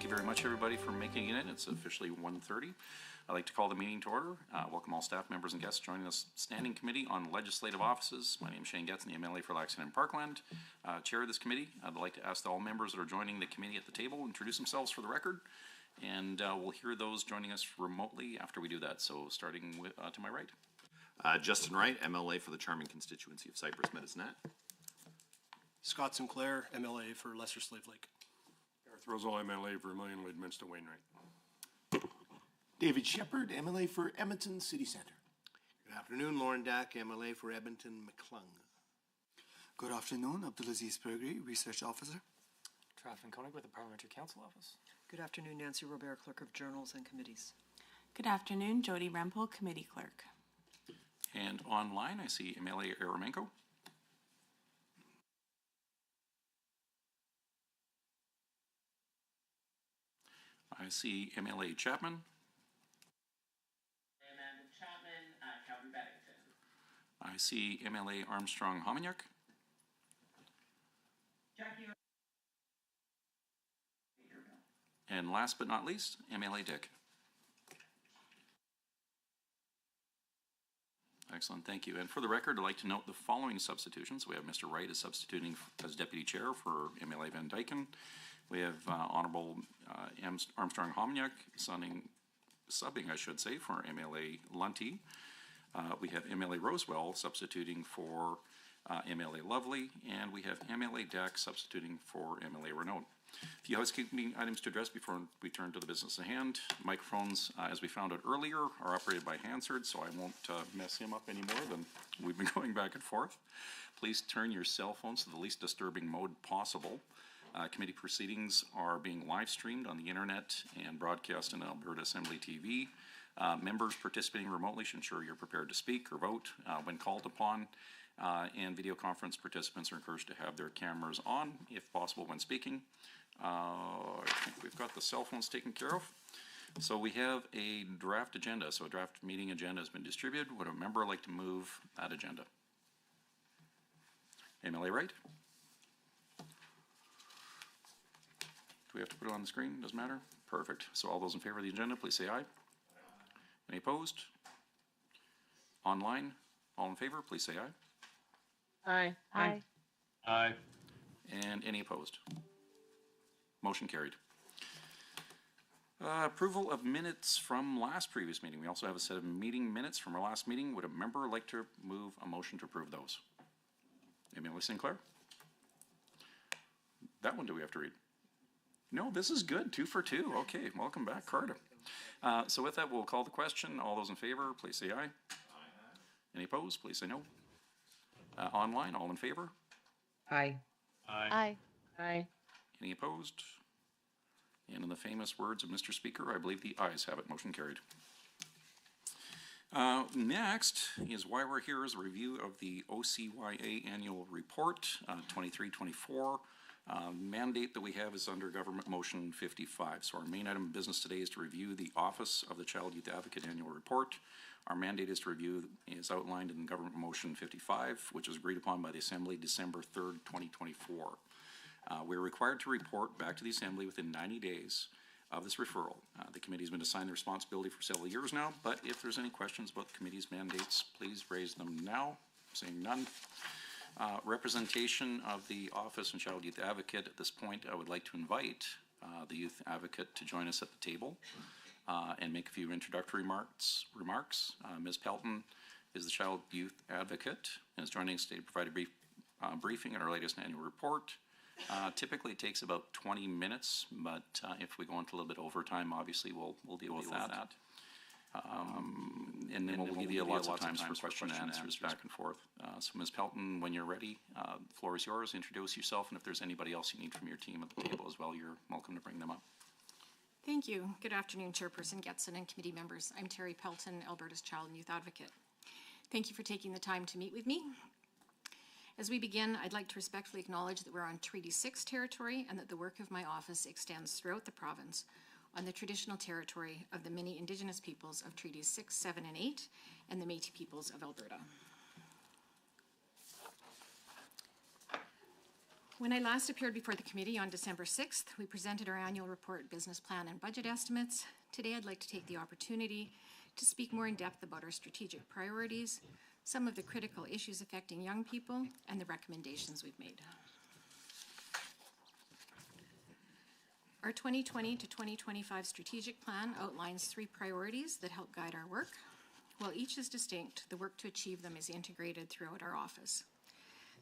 you very much, everybody, for making it in. It's officially 1:30. I'd like to call the meeting to order. Welcome all staff members and guests joining us Standing Committee on Legislative Offices. My name is Shane Getson, the MLA for Lexington and Parkland, chair of this committee. I'd like to ask all members that are joining the committee at the table introduce themselves for the record, and we'll hear those joining us remotely after we do that. So starting with to my right. Justin Wright, MLA for the charming constituency of Cypress Medicine. Scott Sinclair, MLA for Lesser Slave Lake. Garth Rosal, MLA, Vermilion, Lloydminster, Wainwright. David Shepard, MLA for Edmonton City Centre. Good afternoon, Lauren Dack, MLA for Edmonton McClung. Good afternoon, Abdulaziz Bergri, Research Officer. Trafin Koenig with the Parliamentary Council Office. Good afternoon, Nancy Robert, Clerk of Journals and Committees. Good afternoon, Jody Rempel, Committee Clerk. And online, I see MLA Eremenko. I see MLA Chapman. Amanda Chapman, Calvin Beddington. I see MLA Armstrong Hominiuk. Jackie. And last but not least, MLA Dick. Excellent, thank you. And for the record, I'd like to note the following substitutions. We have Mr. Wright as substituting as Deputy Chair for MLA Van Dyken. We have Honorable Armstrong Hominiuk subbing, I should say, for MLA Lunty. We have MLA Rosewell substituting for MLA Lovely, and we have MLA Dack substituting for MLA Renaud. A few housekeeping items to address before we turn to the business at hand. Microphones, as we found out earlier, are operated by Hansard, so I won't mess him up any more than we've been going back and forth. Please turn your cell phones to the least disturbing mode possible. Committee proceedings are being live streamed on the internet and broadcast on Alberta Assembly TV. Members participating remotely should ensure you're prepared to speak or vote when called upon. And video conference participants are encouraged to have their cameras on, if possible, when speaking. I think we've got the cell phones taken care of. So we have a draft agenda. So a draft meeting agenda has been distributed. Would a member like to move that agenda? MLA Wright? Do we have to put it on the screen? Doesn't matter? Perfect. So all those in favor of the agenda, please say aye. Any opposed? Online? All in favor, please say aye. Aye. Aye. Aye. And any opposed? Motion carried. Approval of minutes from last previous meeting. We also have a set of meeting minutes from our last meeting. Would a member like to move a motion to approve those? Emily Sinclair? That one do we have to read? No, this is good. 2 for 2. Okay, welcome back, Carter. So with that, we'll call the question. All those in favor, please say aye. Aye. Any opposed, please say no. Online, all in favor? Aye. Aye. Aye. Any opposed? And in the famous words of Mr. Speaker, I believe the ayes have it. Motion carried. Next is why we're here is a review of the OCYA annual report 23-24. Mandate that we have is under Government Motion 55. So our main item of business today is to review the Office of the Child Youth Advocate annual report. Our mandate is to review is outlined in Government Motion 55, which was agreed upon by the Assembly December 3rd, 2024. We're required to report back to the Assembly within 90 days of this referral. The committee has been assigned the responsibility for several years now, but if there's any questions about the committee's mandates, please raise them now. Seeing none. Representation of the Office and Child Youth Advocate. At this point, I would like to invite the Youth Advocate to join us at the table and make a few introductory remarks. Ms. Pelton is the Child Youth Advocate and is joining us today to provide a brief briefing on our latest annual report. Typically it takes about 20 minutes, but if we go into a little bit overtime, obviously we'll deal with that. And then we'll give you lots of times for question and answers back and forth. So Ms. Pelton, when you're ready, the floor is yours. Introduce yourself, and if there's anybody else you need from your team at the table as well, you're welcome to bring them up. Thank you. Good afternoon, Chairperson Getson and committee members. I'm Terry Pelton, Alberta's Child and Youth Advocate. Thank you for taking the time to meet with me. As we begin, I'd like to respectfully acknowledge that we're on Treaty 6 territory and that the work of my office extends throughout the province on the traditional territory of the many Indigenous peoples of Treaties 6, 7, and 8, and the Métis peoples of Alberta. When I last appeared before the committee on December 6th, we presented our annual report, business plan, and budget estimates. Today, I'd like to take the opportunity to speak more in depth about our strategic priorities, some of the critical issues affecting young people, and the recommendations we've made. Our 2020 to 2025 strategic plan outlines 3 priorities that help guide our work. While each is distinct, the work to achieve them is integrated throughout our office.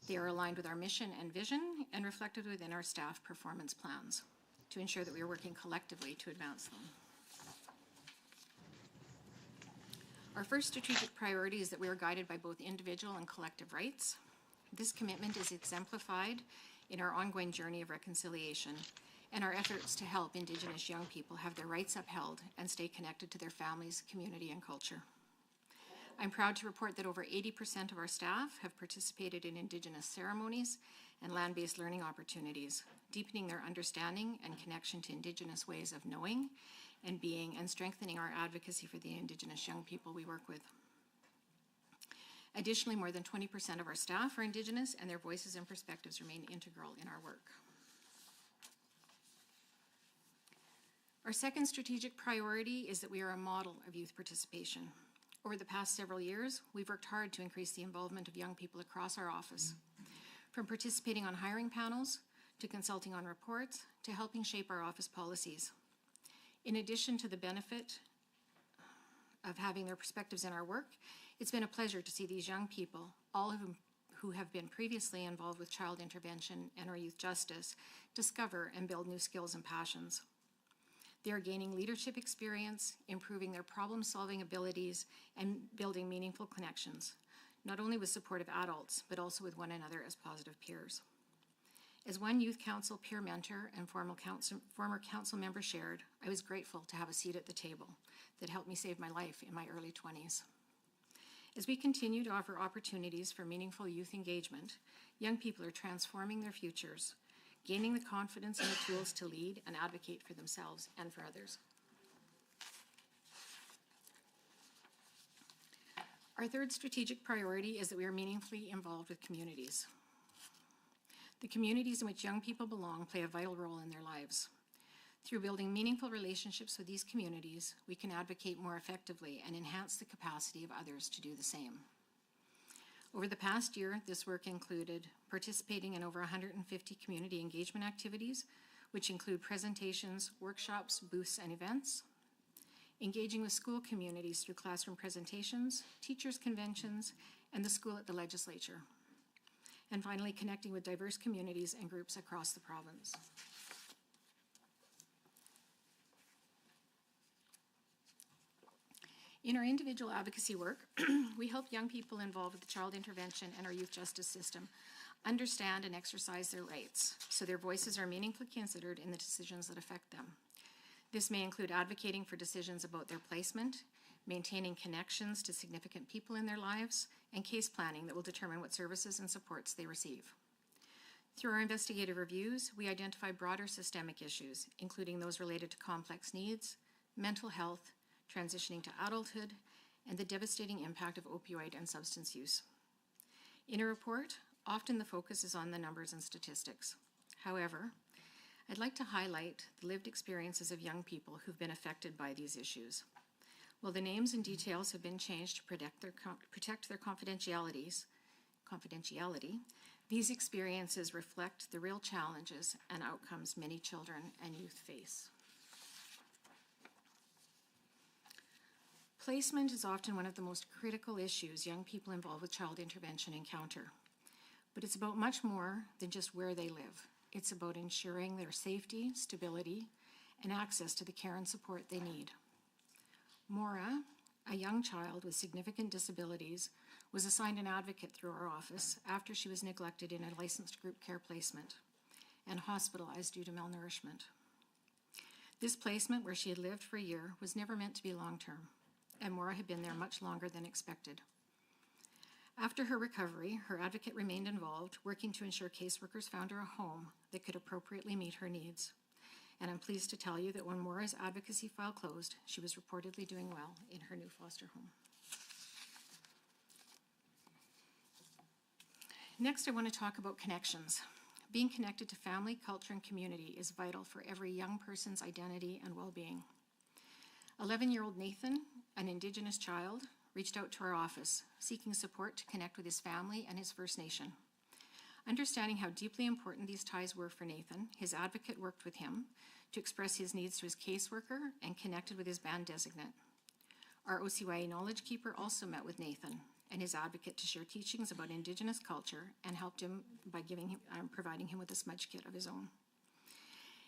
They are aligned with our mission and vision and reflected within our staff performance plans to ensure that we are working collectively to advance them. Our first strategic priority is that we are guided by both individual and collective rights. This commitment is exemplified in our ongoing journey of reconciliation and our efforts to help Indigenous young people have their rights upheld and stay connected to their families, community, and culture. I'm proud to report that over 80% of our staff have participated in Indigenous ceremonies and land-based learning opportunities, deepening their understanding and connection to Indigenous ways of knowing and being, and strengthening our advocacy for the Indigenous young people we work with. Additionally, more than 20% of our staff are Indigenous, and their voices and perspectives remain integral in our work. Our second strategic priority is that we are a model of youth participation. Over the past several years, we've worked hard to increase the involvement of young people across our office, from participating on hiring panels, to consulting on reports, to helping shape our office policies. In addition to the benefit of having their perspectives in our work, it's been a pleasure to see these young people, all of whom who have been previously involved with child intervention and or youth justice, discover and build new skills and passions. They are gaining leadership experience, improving their problem-solving abilities, and building meaningful connections, not only with supportive adults, but also with one another as positive peers. As one youth council peer mentor and former council member shared, I was grateful to have a seat at the table that helped me save my life in my early 20s. As we continue to offer opportunities for meaningful youth engagement, young people are transforming their futures, gaining the confidence and the tools to lead and advocate for themselves and for others. Our third strategic priority is that we are meaningfully involved with communities. The communities in which young people belong play a vital role in their lives. Through building meaningful relationships with these communities, we can advocate more effectively and enhance the capacity of others to do the same. Over the past year, this work included participating in over 150 community engagement activities, which include presentations, workshops, booths, and events, engaging with school communities through classroom presentations, teachers' conventions, and the school at the legislature, and finally connecting with diverse communities and groups across the province. In our individual advocacy work, we help young people involved with the child intervention and our youth justice system understand and exercise their rights, so their voices are meaningfully considered in the decisions that affect them. This may include advocating for decisions about their placement, maintaining connections to significant people in their lives, and case planning that will determine what services and supports they receive. Through our investigative reviews, we identify broader systemic issues, including those related to complex needs, mental health, transitioning to adulthood, and the devastating impact of opioid and substance use. In a report, often the focus is on the numbers and statistics. However, I'd like to highlight the lived experiences of young people who've been affected by these issues. While the names and details have been changed to protect their confidentiality, these experiences reflect the real challenges and outcomes many children and youth face. Placement is often one of the most critical issues young people involved with child intervention encounter. But it's about much more than just where they live. It's about ensuring their safety, stability, and access to the care and support they need. Maura, a young child with significant disabilities, was assigned an advocate through our office after she was neglected in a licensed group care placement and hospitalized due to malnourishment. This placement, where she had lived for a year, was never meant to be long-term, and Maura had been there much longer than expected. After her recovery, her advocate remained involved, working to ensure caseworkers found her a home that could appropriately meet her needs. And I'm pleased to tell you that when Maura's advocacy file closed, she was reportedly doing well in her new foster home. Next, I want to talk about connections. being connected to family, culture, and community is vital for every young person's identity and well-being. 11-year-old Nathan, an Indigenous child, reached out to our office, seeking support to connect with his family and his First Nation. Understanding how deeply important these ties were for Nathan, his advocate worked with him to express his needs to his caseworker and connected with his band designate. Our OCYA Knowledge Keeper also met with Nathan and his advocate to share teachings about Indigenous culture and helped him by providing him with a smudge kit of his own.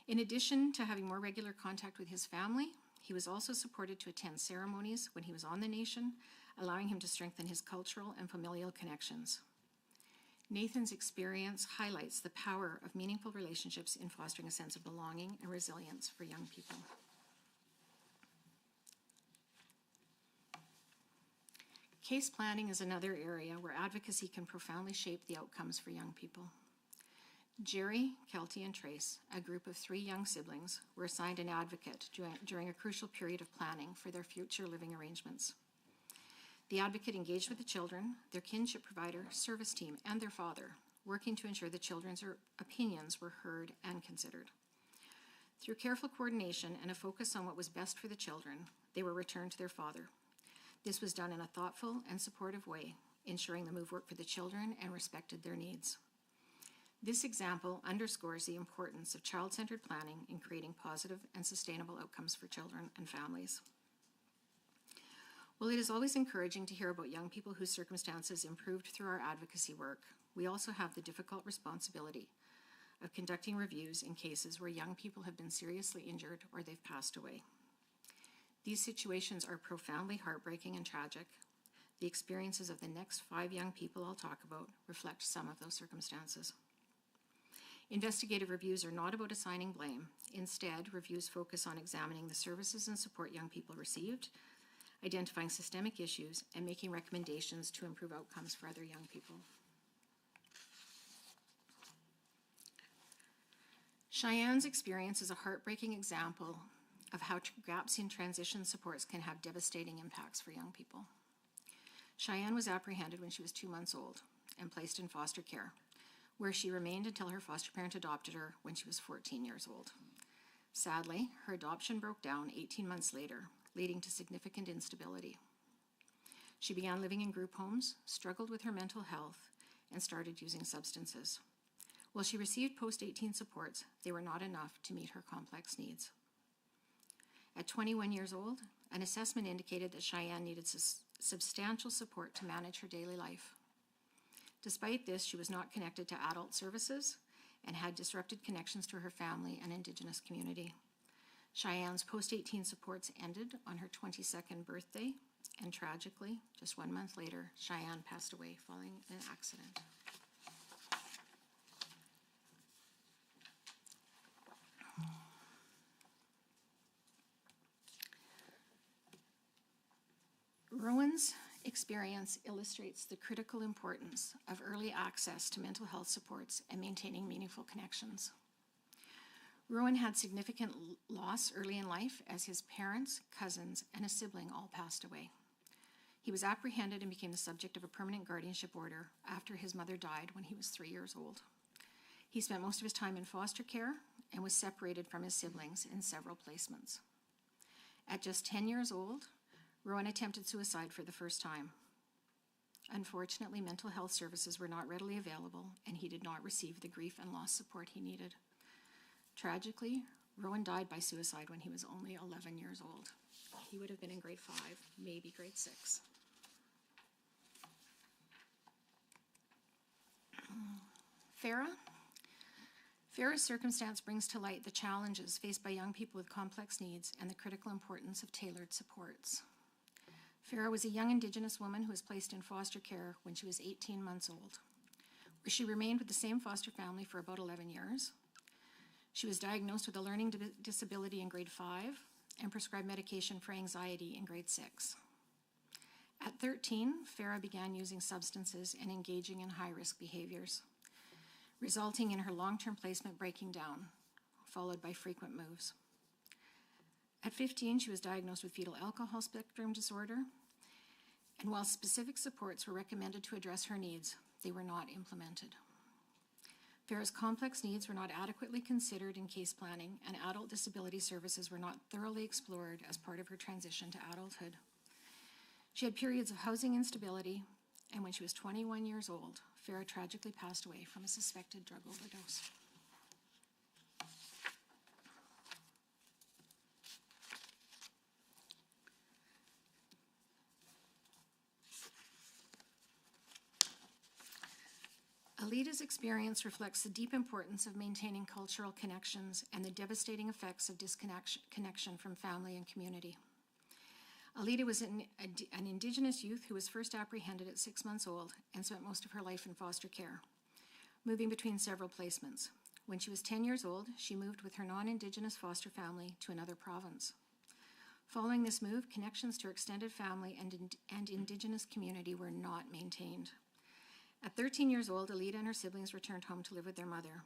In addition to having more regular contact with his family, he was also supported to attend ceremonies when he was on the nation, allowing him to strengthen his cultural and familial connections. Nathan's experience highlights the power of meaningful relationships in fostering a sense of belonging and resilience for young people. Case planning is another area where advocacy can profoundly shape the outcomes for young people. Jerry, Kelty, and Trace, a group of 3 young siblings, were assigned an advocate during a crucial period of planning for their future living arrangements. The advocate engaged with the children, their kinship provider, service team, and their father, working to ensure the children's opinions were heard and considered. Through careful coordination and a focus on what was best for the children, they were returned to their father. This was done in a thoughtful and supportive way, ensuring the move worked for the children and respected their needs. This example underscores the importance of child-centered planning in creating positive and sustainable outcomes for children and families. While it is always encouraging to hear about young people whose circumstances improved through our advocacy work, we also have the difficult responsibility of conducting reviews in cases where young people have been seriously injured or they've passed away. These situations are profoundly heartbreaking and tragic. The experiences of the next 5 young people I'll talk about reflect some of those circumstances. Investigative reviews are not about assigning blame. Instead, reviews focus on examining the services and support young people received, identifying systemic issues, and making recommendations to improve outcomes for other young people. Cheyenne's experience is a heartbreaking example of how gaps in transition supports can have devastating impacts for young people. Cheyenne was apprehended when she was 2 months old and placed in foster care, where she remained until her foster parent adopted her when she was 14 years old. Sadly, her adoption broke down 18 months later, leading to significant instability. She began living in group homes, struggled with her mental health, and started using substances. While she received post-18 supports, they were not enough to meet her complex needs. At 21 years old, an assessment indicated that Cheyenne needed substantial support to manage her daily life. Despite this, she was not connected to adult services and had disrupted connections to her family and Indigenous community. Cheyenne's post-18 supports ended on her 22nd birthday, and tragically, just 1 month later, Cheyenne passed away following an accident. Rowan's experience illustrates the critical importance of early access to mental health supports and maintaining meaningful connections. Rowan had significant loss early in life as his parents, cousins, and a sibling all passed away. He was apprehended and became the subject of a permanent guardianship order after his mother died when he was 3 years old. He spent most of his time in foster care and was separated from his siblings in several placements. At just 10 years old, Rowan attempted suicide for the first time. Unfortunately, mental health services were not readily available, and he did not receive the grief and loss support he needed. Tragically, Rowan died by suicide when he was only 11 years old. He would have been in grade 5, maybe grade 6. Farah's circumstance brings to light the challenges faced by young people with complex needs and the critical importance of tailored supports. Farah was a young Indigenous woman who was placed in foster care when she was 18 months old, where she remained with the same foster family for about 11 years. She was diagnosed with a learning disability in grade 5 and prescribed medication for anxiety in grade 6. At 13, Farah began using substances and engaging in high-risk behaviors, resulting in her long-term placement breaking down, followed by frequent moves. At 15, she was diagnosed with fetal alcohol spectrum disorder, and while specific supports were recommended to address her needs, they were not implemented. Farah's complex needs were not adequately considered in case planning, and adult disability services were not thoroughly explored as part of her transition to adulthood. She had periods of housing instability, and when she was 21 years old, Farah tragically passed away from a suspected drug overdose. Alita's experience reflects the deep importance of maintaining cultural connections and the devastating effects of disconnection from family and community. Alita was an Indigenous youth who was first apprehended at 6 months old and spent most of her life in foster care, moving between several placements. When she was 10 years old, she moved with her non-Indigenous foster family to another province. Following this move, connections to her extended family and Indigenous community were not maintained. At 13 years old, Alita and her siblings returned home to live with their mother.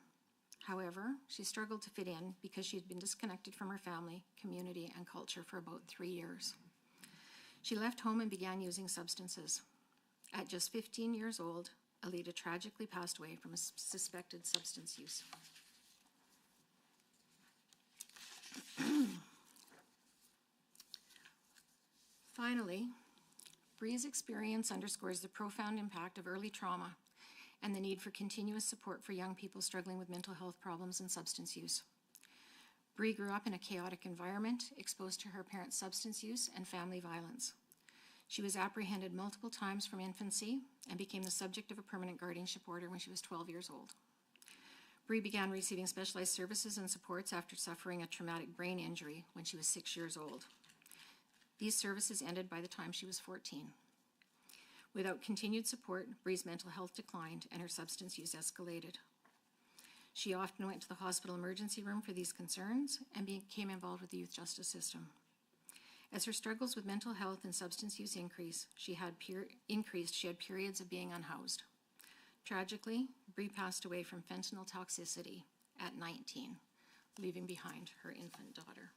However, she struggled to fit in because she had been disconnected from her family, community, and culture for about 3 years. She left home and began using substances. At just 15 years old, Alita tragically passed away from a suspected substance use. Finally, Bree's experience underscores the profound impact of early trauma and the need for continuous support for young people struggling with mental health problems and substance use. Bree grew up in a chaotic environment, exposed to her parents' substance use and family violence. She was apprehended multiple times from infancy and became the subject of a permanent guardianship order when she was 12 years old. Bree began receiving specialized services and supports after suffering a traumatic brain injury when she was 6 years old. These services ended by the time she was 14. Without continued support, Bree's mental health declined and her substance use escalated. She often went to the hospital emergency room for these concerns and became involved with the youth justice system. As her struggles with mental health and substance use increased, she had periods of being unhoused. Tragically, Bree passed away from fentanyl toxicity at 19, leaving behind her infant daughter.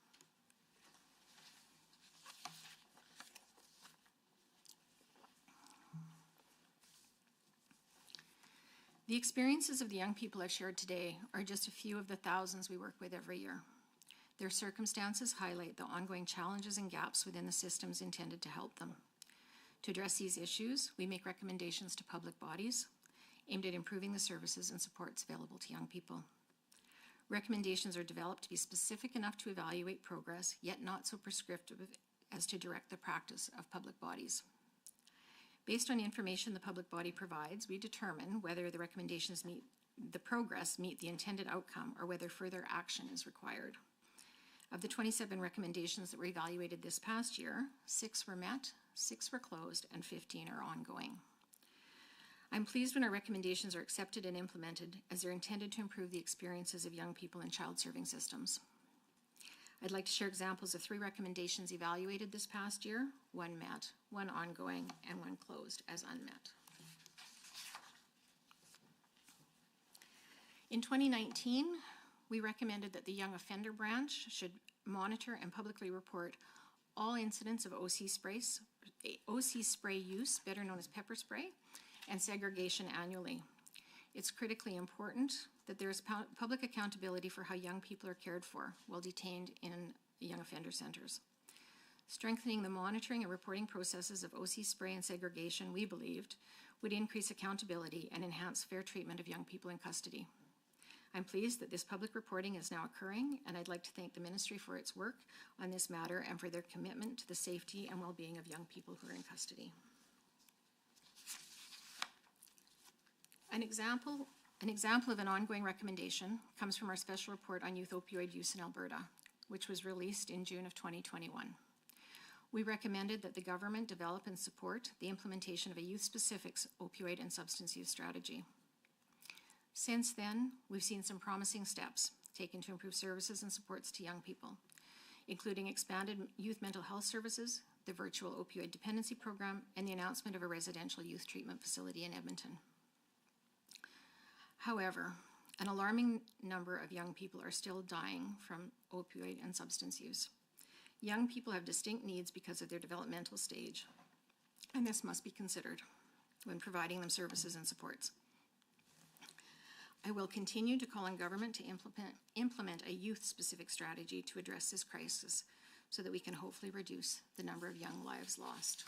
The experiences of the young people I've shared today are just a few of the thousands we work with every year. Their circumstances highlight the ongoing challenges and gaps within the systems intended to help them. To address these issues, we make recommendations to public bodies aimed at improving the services and supports available to young people. Recommendations are developed to be specific enough to evaluate progress, yet not so prescriptive as to direct the practice of public bodies. Based on information the public body provides, we determine whether the recommendations meet the intended outcome or whether further action is required. Of the 27 recommendations that were evaluated this past year, 6 were met, 6 were closed, and 15 are ongoing. I'm pleased when our recommendations are accepted and implemented, as they're intended to improve the experiences of young people in child serving systems. I'd like to share examples of 3 recommendations evaluated this past year, 1 met, 1 ongoing, and 1 closed as unmet. In 2019, we recommended that the Young Offender Branch should monitor and publicly report all incidents of OC spray use, better known as pepper spray, and segregation annually. It's critically important that there is public accountability for how young people are cared for while detained in young offender centers. Strengthening the monitoring and reporting processes of OC spray and segregation, we believed, would increase accountability and enhance fair treatment of young people in custody. I'm pleased that this public reporting is now occurring, and I'd like to thank the Ministry for its work on this matter and for their commitment to the safety and well-being of young people who are in custody. An example of an ongoing recommendation comes from our special report on youth opioid use in Alberta, which was released in June of 2021. We recommended that the government develop and support the implementation of a youth-specific opioid and substance use strategy. Since then, we've seen some promising steps taken to improve services and supports to young people, including expanded youth mental health services, the virtual opioid dependency program, and the announcement of a residential youth treatment facility in Edmonton. However, an alarming number of young people are still dying from opioid and substance use. Young people have distinct needs because of their developmental stage, and this must be considered when providing them services and supports. I will continue to call on government to implement a youth-specific strategy to address this crisis so that we can hopefully reduce the number of young lives lost.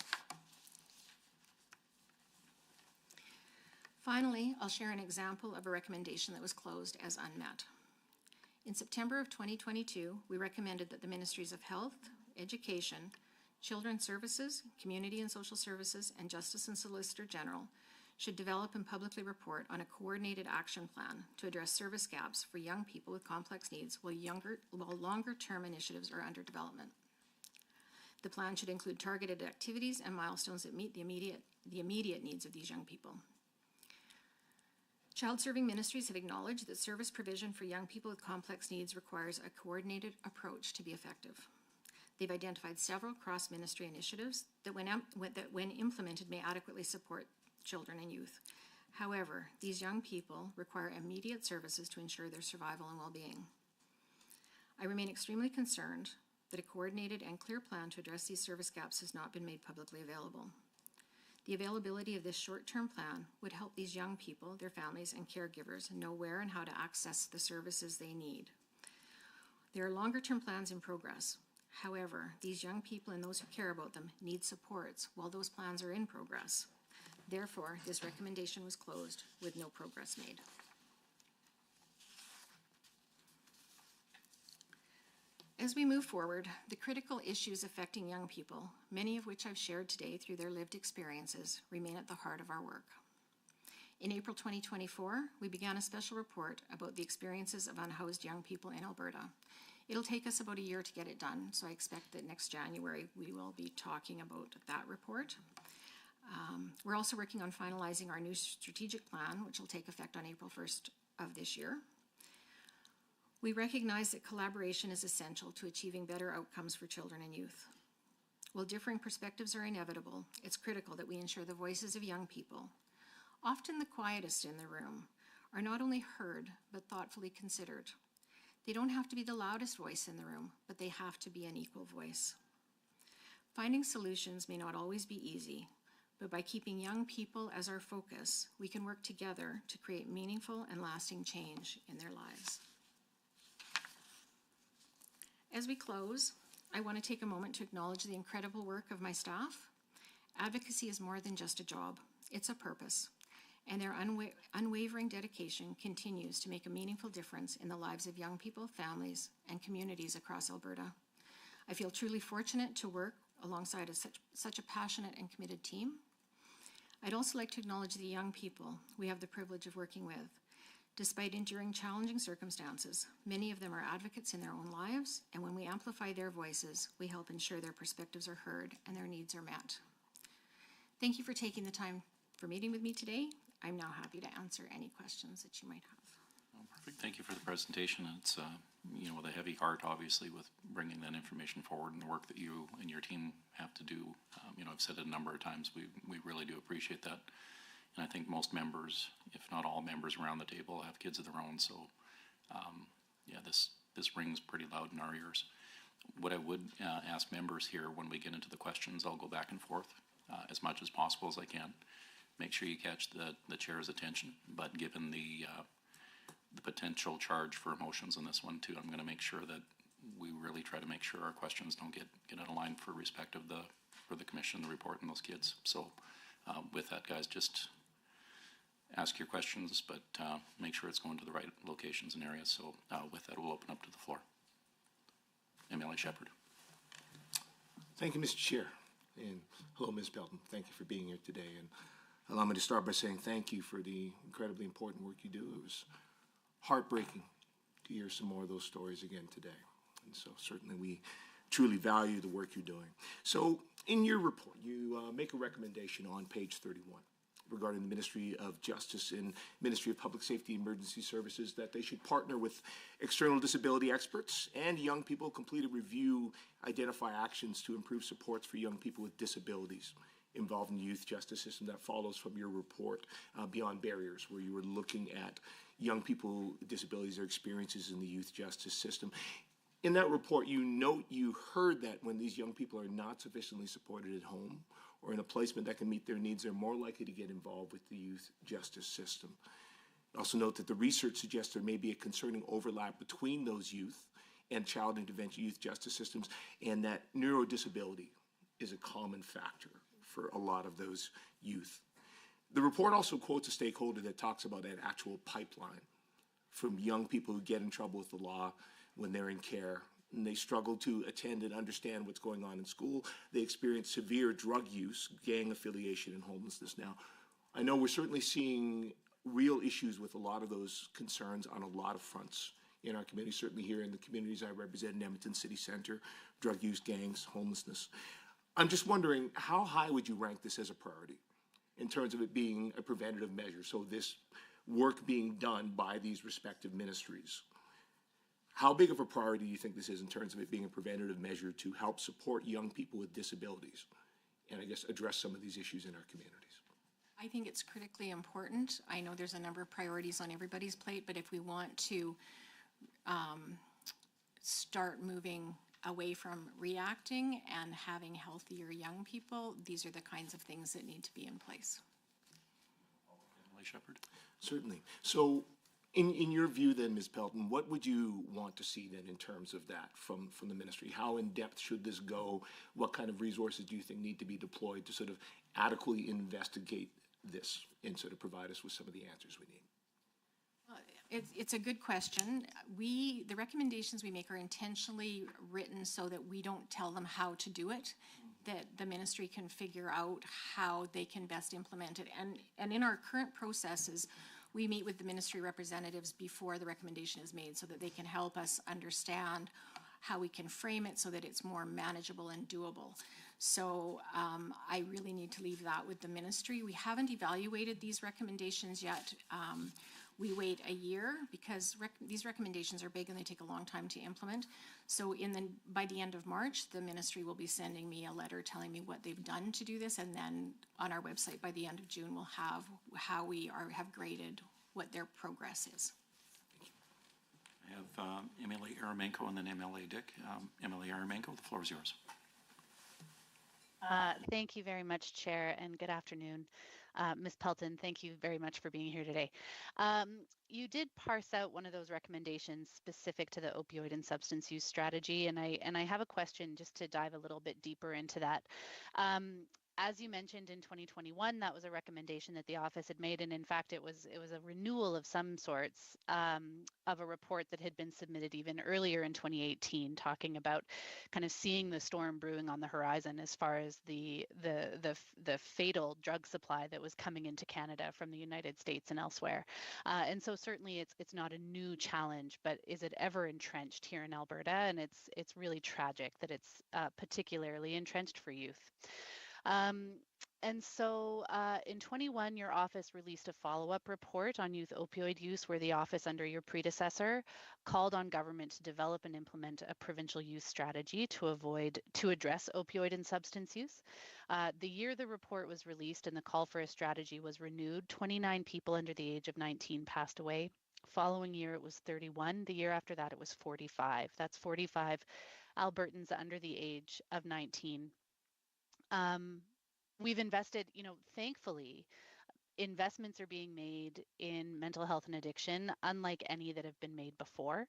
Finally, I'll share an example of a recommendation that was closed as unmet. In September of 2022, we recommended that the Ministries of Health, Education, Children's Services, Community and Social Services, and Justice and Solicitor General should develop and publicly report on a coordinated action plan to address service gaps for young people with complex needs while longer-term initiatives are under development. The plan should include targeted activities and milestones that meet the immediate needs of these young people. Child-serving ministries have acknowledged that service provision for young people with complex needs requires a coordinated approach to be effective. They've identified several cross-ministry initiatives that when implemented may adequately support children and youth. However, these young people require immediate services to ensure their survival and well-being. I remain extremely concerned that a coordinated and clear plan to address these service gaps has not been made publicly available. The availability of this short-term plan would help these young people, their families, and caregivers know where and how to access the services they need. There are longer-term plans in progress. However, these young people and those who care about them need supports while those plans are in progress. Therefore, this recommendation was closed with no progress made. As we move forward, the critical issues affecting young people, many of which I've shared today through their lived experiences, remain at the heart of our work. In April 2024, we began a special report about the experiences of unhoused young people in Alberta. It'll take us about a year to get it done, so I expect that next January we will be talking about that report. We're also working on finalizing our new strategic plan, which will take effect on April 1st of this year. We recognize that collaboration is essential to achieving better outcomes for children and youth. While differing perspectives are inevitable, it's critical that we ensure the voices of young people, often the quietest in the room, are not only heard, but thoughtfully considered. They don't have to be the loudest voice in the room, but they have to be an equal voice. Finding solutions may not always be easy, but by keeping young people as our focus, we can work together to create meaningful and lasting change in their lives. As we close, I want to take a moment to acknowledge the incredible work of my staff. Advocacy is more than just a job, it's a purpose, and their unwavering dedication continues to make a meaningful difference in the lives of young people, families, and communities across Alberta. I feel truly fortunate to work alongside such a passionate and committed team. I'd also like to acknowledge the young people we have the privilege of working with. Despite enduring challenging circumstances, many of them are advocates in their own lives, and when we amplify their voices, we help ensure their perspectives are heard and their needs are met. Thank you for taking the time for meeting with me today. I'm now happy to answer any questions that you might have. Oh, perfect. Thank you for the presentation. It's with a heavy heart, obviously, with bringing that information forward and the work that you and your team have to do. I've said it a number of times. We really do appreciate that. And I think most members, if not all members around the table, have kids of their own. So, this rings pretty loud in our ears. What I would ask members here when we get into the questions, I'll go back and forth as much as possible as I can. Make sure you catch the chair's attention. But given the potential charge for emotions in this one too, I'm going to make sure that we really try to make sure our questions don't get out of line for respect of for the commission, the report, and those kids. So, with that, guys, just ask your questions, but make sure it's going to the right locations and areas. So with that, we'll open up to the floor. MLA Shepherd. Thank you, Mr. Chair. And hello, Ms. Pelton. Thank you for being here today. And allow me to start by saying thank you for the incredibly important work you do. It was heartbreaking to hear some more of those stories again today. And so certainly we truly value the work you're doing. So in your report, you make a recommendation on page 31. Regarding the Ministry of Justice and Ministry of Public Safety and Emergency Services, that they should partner with external disability experts and young people, complete a review, identify actions to improve supports for young people with disabilities involved in the youth justice system. That follows from your report, Beyond Barriers, where you were looking at young people with disabilities, their experiences in the youth justice system. In that report, you note you heard that when these young people are not sufficiently supported at home or in a placement that can meet their needs, they're more likely to get involved with the youth justice system. Also note that the research suggests there may be a concerning overlap between those youth and child intervention youth justice systems, and that neurodisability is a common factor for a lot of those youth. The report also quotes a stakeholder that talks about an actual pipeline from young people who get in trouble with the law when they're in care, and they struggle to attend and understand what's going on in school. They experience severe drug use, gang affiliation, and homelessness. Now, I know we're certainly seeing real issues with a lot of those concerns on a lot of fronts in our community, certainly here in the communities I represent in Edmonton City Centre, drug use, gangs, homelessness. I'm just wondering, how high would you rank this as a priority in terms of it being a preventative measure? So this work being done by these respective ministries, how big of a priority do you think this is in terms of it being a preventative measure to help support young people with disabilities and I guess address some of these issues in our communities? I think it's critically important. I know there's a number of priorities on everybody's plate, but if we want to start moving away from reacting and having healthier young people, these are the kinds of things that need to be in place. Emily Shepherd. Certainly. So in your view then, Ms. Pelton, what would you want to see then in terms of that from the ministry? How in depth should this go? What kind of resources do you think need to be deployed to sort of adequately investigate this and sort of provide us with some of the answers we need? It's a good question. The recommendations we make are intentionally written so that we don't tell them how to do it, that the ministry can figure out how they can best implement it. And in our current processes, we meet with the ministry representatives before the recommendation is made so that they can help us understand how we can frame it so that it's more manageable and doable. So I really need to leave that with the ministry. We haven't evaluated these recommendations yet. We wait a year because these recommendations are big and they take a long time to implement. So by the end of March, the ministry will be sending me a letter telling me what they've done to do this, and then on our website by the end of June, we'll have how we have graded what their progress is. I have MLA Aramenko and then MLA Dick. MLA Aramenko, the floor is yours. Thank you very much, Chair, and good afternoon. Ms. Pelton, thank you very much for being here today. You did parse out one of those recommendations specific to the opioid and substance use strategy, and I have a question just to dive a little bit deeper into that. As you mentioned, in 2021, that was a recommendation that the office had made, and in fact, it was a renewal of some sorts of a report that had been submitted even earlier in 2018, talking about kind of seeing the storm brewing on the horizon as far as the fatal drug supply that was coming into Canada from the United States and elsewhere. And so certainly it's not a new challenge, but is it ever entrenched here in Alberta? And it's really tragic that it's particularly entrenched for youth. And so in 21, your office released a follow-up report on youth opioid use where the office under your predecessor called on government to develop and implement a provincial youth strategy to address opioid and substance use. The year the report was released and the call for a strategy was renewed, 29 people under the age of 19 passed away. Following year, it was 31. The year after that, it was 45. That's 45 Albertans under the age of 19. We've invested, thankfully, investments are being made in mental health and addiction, unlike any that have been made before.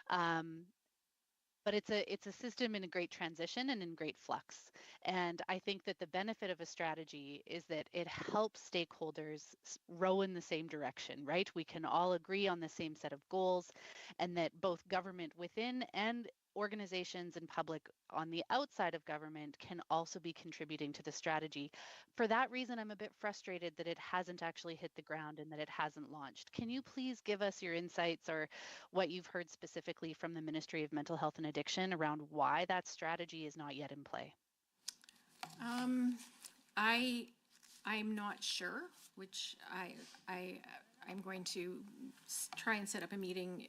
But it's a system in a great transition and in great flux. And I think that the benefit of a strategy is that it helps stakeholders row in the same direction, right? We can all agree on the same set of goals, and that both government within and organizations and public on the outside of government can also be contributing to the strategy. For that reason, I'm a bit frustrated that it hasn't actually hit the ground and that it hasn't launched. Can you please give us your insights or what you've heard specifically from the Ministry of Mental Health and Addiction around why that strategy is not yet in play? I'm not sure, which I'm going to try and set up a meeting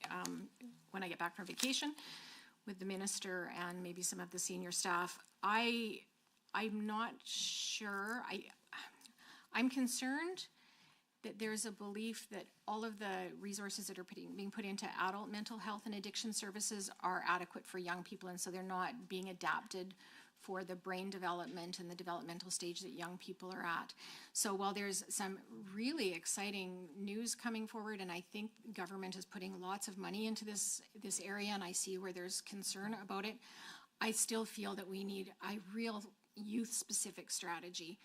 when I get back from vacation with the minister and maybe some of the senior staff. I'm not sure. I'm concerned that there's a belief that all of the resources that are being put into adult mental health and addiction services are adequate for young people, and so they're not being adapted for the brain development and the developmental stage that young people are at. So while there's some really exciting news coming forward, and I think government is putting lots of money into this area, and I see where there's concern about it, I still feel that we need a real youth-specific strategy.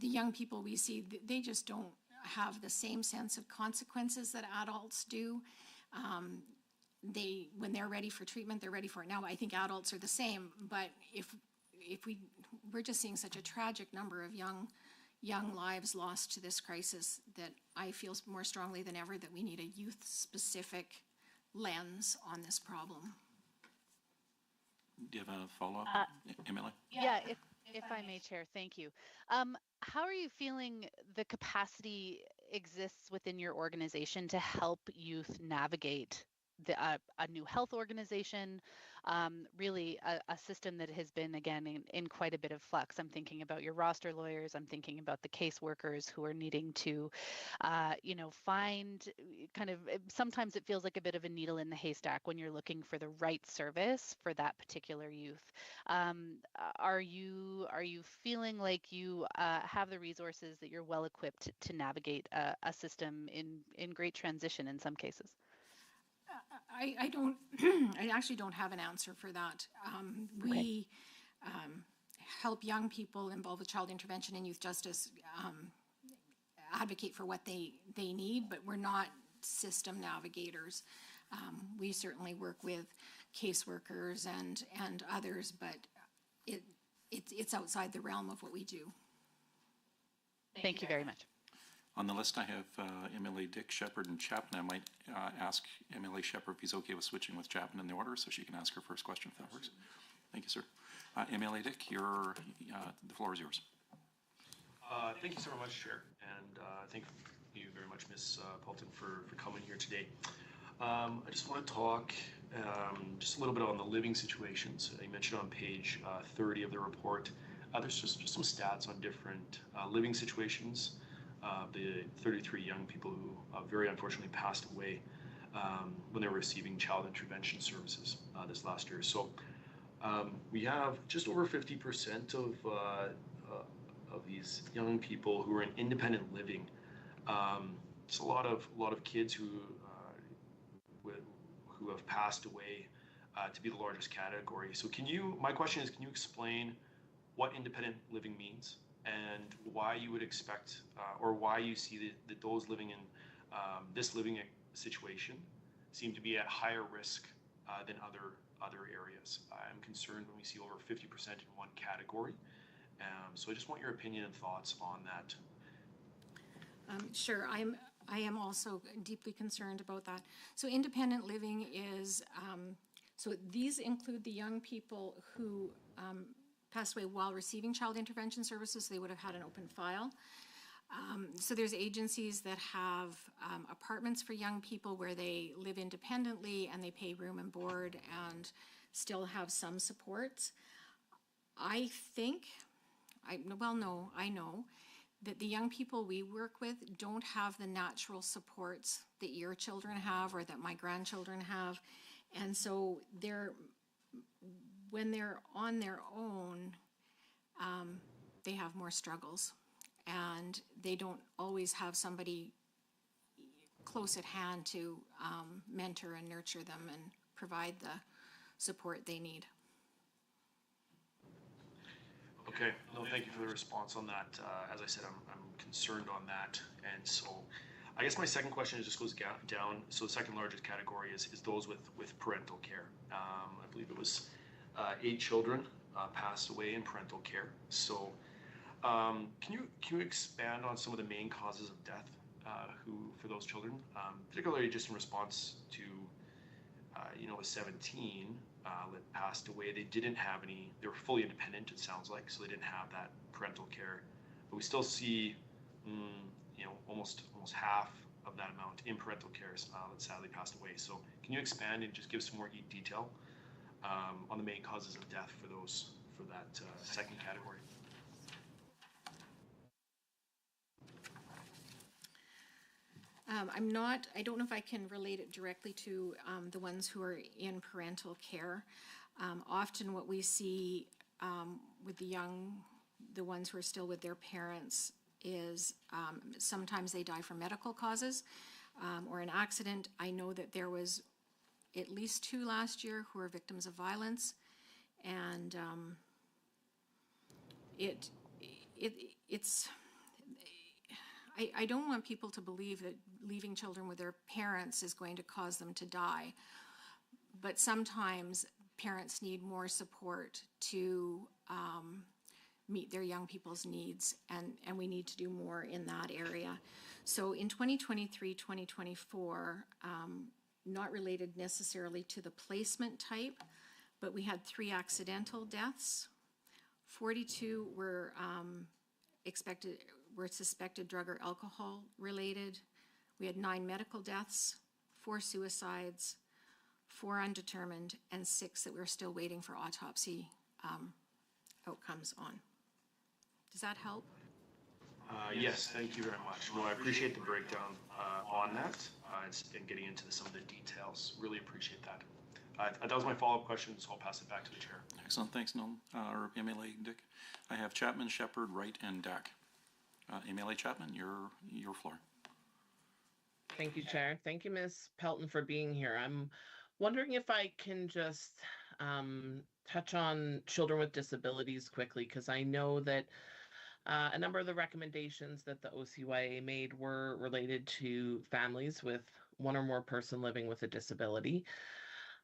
The young people we see, they just don't have the same sense of consequences that adults do. When they're ready for treatment, they're ready for it. Now, I think adults are the same, but we're just seeing such a tragic number of young lives lost to this crisis that I feel more strongly than ever that we need a youth-specific lens on this problem. Do you have a follow-up, Emily? Yeah, if I may, Chair, thank you. How are you feeling the capacity exists within your organization to help youth navigate a new health organization, really a system that has been, again, in quite a bit of flux? I'm thinking about your roster lawyers. I'm thinking about the caseworkers who are needing to, find kind of, sometimes it feels like a bit of a needle in the haystack when you're looking for the right service for that particular youth. Are you feeling like you have the resources, that you're well equipped to navigate a system in great transition in some cases? I don't, I actually don't have an answer for that. We help young people involved with child intervention and youth justice advocate for what they need, but we're not system navigators. We certainly work with caseworkers and others, but it's outside the realm of what we do. Thank you very much. On the list, I have MLA Dick, Shepherd, and Chapman. I might ask MLA Shepherd if he's okay with switching with Chapman in the order, so she can ask her first question if that works. Thank you, sir. MLA Dick, the floor is yours. Thank you so much, Chair, and thank you very much, Ms. Pelton, for coming here today. I just want to talk just a little bit on the living situations. You mentioned on page 30 of the report, there's just some stats on different living situations. The 33 young people who very unfortunately passed away when they were receiving child intervention services this last year. So we have just over 50% of these young people who are in independent living. It's a lot of kids who have passed away to be the largest category. So my question is, can you explain what independent living means, and why you would expect or why you see that those living in this living situation seem to be at higher risk than other areas? I'm concerned when we see over 50% in one category. So I just want your opinion and thoughts on that. Sure, I am also deeply concerned about that. So independent living is, so these include the young people who passed away while receiving child intervention services. They would have had an open file. So there's agencies that have apartments for young people where they live independently and they pay room and board and still have some supports. I know that the young people we work with don't have the natural supports that your children have or that my grandchildren have. And so when they're on their own, they have more struggles, and they don't always have somebody close at hand to mentor and nurture them and provide the support they need. Okay, no, thank you for the response on that. As I said, I'm concerned on that, and so I guess my second question just goes down. So the second largest category is those with parental care. I believe it was 8 children passed away in parental care. So can you expand on some of the main causes of death for those children, particularly just in response to a 17 that passed away? They didn't have any. They were fully independent, it sounds like, so they didn't have that parental care. But we still see almost half of that amount in parental care that sadly passed away. So can you expand and just give some more detail on the main causes of death for that second category? I don't know if I can relate it directly to the ones who are in parental care. Often what we see with the ones who are still with their parents is sometimes they die from medical causes or an accident. I know that there was at least 2 last year who were victims of violence, and it's I don't want people to believe that leaving children with their parents is going to cause them to die, but sometimes parents need more support to meet their young people's needs, and we need to do more in that area. So in 2023-2024, not related necessarily to the placement type, but we had 3 accidental deaths. 42 were suspected drug or alcohol related. We had 9 medical deaths, 4 suicides, 4 undetermined, and 6 that we're still waiting for autopsy outcomes on. Does that help? Yes, thank you very much. Well, I appreciate the breakdown on that and getting into some of the details. Really appreciate that. That was my follow-up question, so I'll pass it back to the chair. Excellent, thanks, Nolan, or MLA Dick. I have Chapman, Shepherd, Wright, and Dack. MLA Chapman, your floor. Thank you, Chair. Thank you, Ms. Pelton, for being here. I'm wondering if I can just touch on children with disabilities quickly, because I know that a number of the recommendations that the OCYA made were related to families with 1 or more person living with a disability.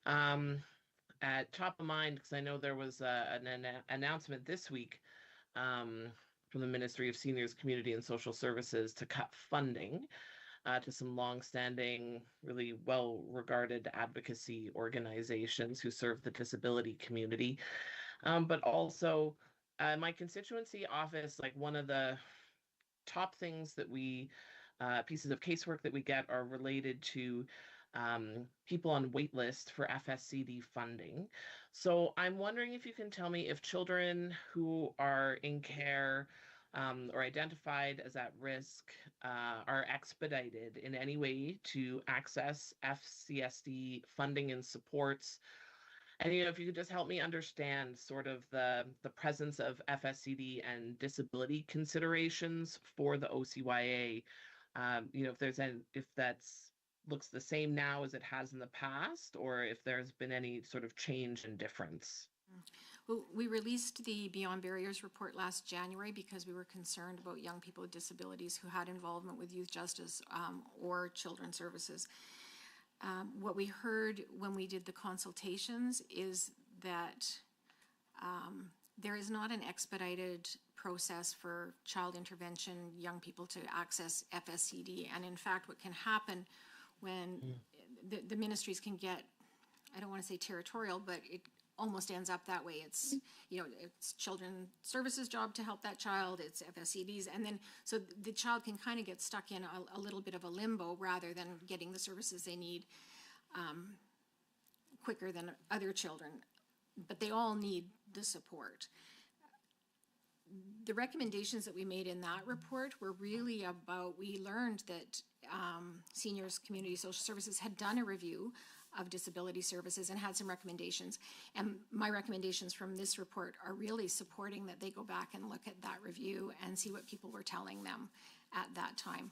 At top of mind, because I know there was an announcement this week from the Ministry of Seniors, Community and Social Services to cut funding to some longstanding, really well-regarded advocacy organizations who serve the disability community. But also, my constituency office, like one of the top things that we, pieces of casework that we get are related to people on wait list for FSCD funding. So I'm wondering if you can tell me if children who are in care or identified as at risk are expedited in any way to access FCSD funding and supports. And if you could just help me understand sort of the presence of FSCD and disability considerations for the OCYA. If that's looks the same now as it has in the past, or if there's been any sort of change and difference. Well, we released the Beyond Barriers report last January because we were concerned about young people with disabilities who had involvement with youth justice or children's services. What we heard when we did the consultations is that there is not an expedited process for child intervention, young people to access FSCD. And in fact, what can happen when the ministries can get, I don't want to say territorial, but it almost ends up that way. It's, it's children's services job to help that child, it's FSCD's, and then, so the child can kind of get stuck in a little bit of a limbo rather than getting the services they need quicker than other children, but they all need the support. The recommendations that we made in that report were really about, we learned that Seniors Community Social Services had done a review of disability services and had some recommendations. And my recommendations from this report are really supporting that they go back and look at that review and see what people were telling them at that time.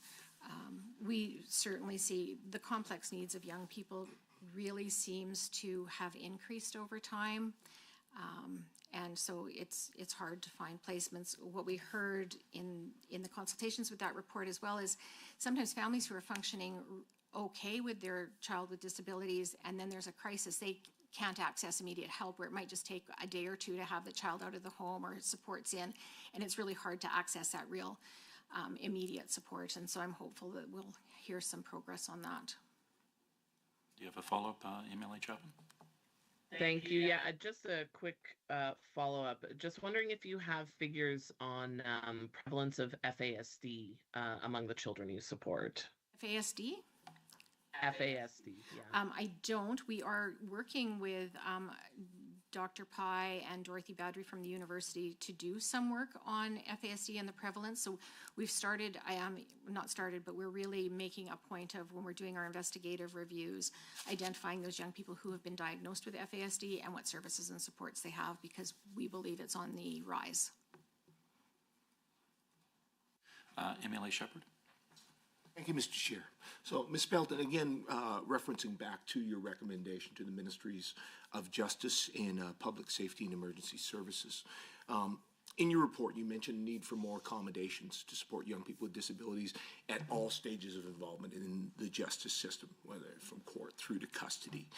We certainly see the complex needs of young people really seems to have increased over time. And so it's hard to find placements. What we heard in the consultations with that report as well is sometimes families who are functioning okay with their child with disabilities, and then there's a crisis, they can't access immediate help, where it might just take a day or 2 to have the child out of the home or supports in, and it's really hard to access that real immediate support. And so I'm hopeful that we'll hear some progress on that. Do you have a follow-up, MLA Chapman? Thank you. Yeah, just a quick follow-up. Just wondering if you have figures on prevalence of FASD among the children you support. FASD? FASD, yeah. I don't. We are working with Dr. Pai and Dorothy Badry from the university to do some work on FASD and the prevalence. So we've started, not started, but we're really making a point of, when we're doing our investigative reviews, identifying those young people who have been diagnosed with FASD and what services and supports they have, because we believe it's on the rise. MLA Shepherd. Thank you, Mr. Chair. So, Ms. Pelton, again, referencing back to your recommendation to the Ministries of Justice and Public Safety and Emergency Services. In your report, you mentioned the need for more accommodations to support young people with disabilities at all stages of involvement in the justice system, whether from court through to custody.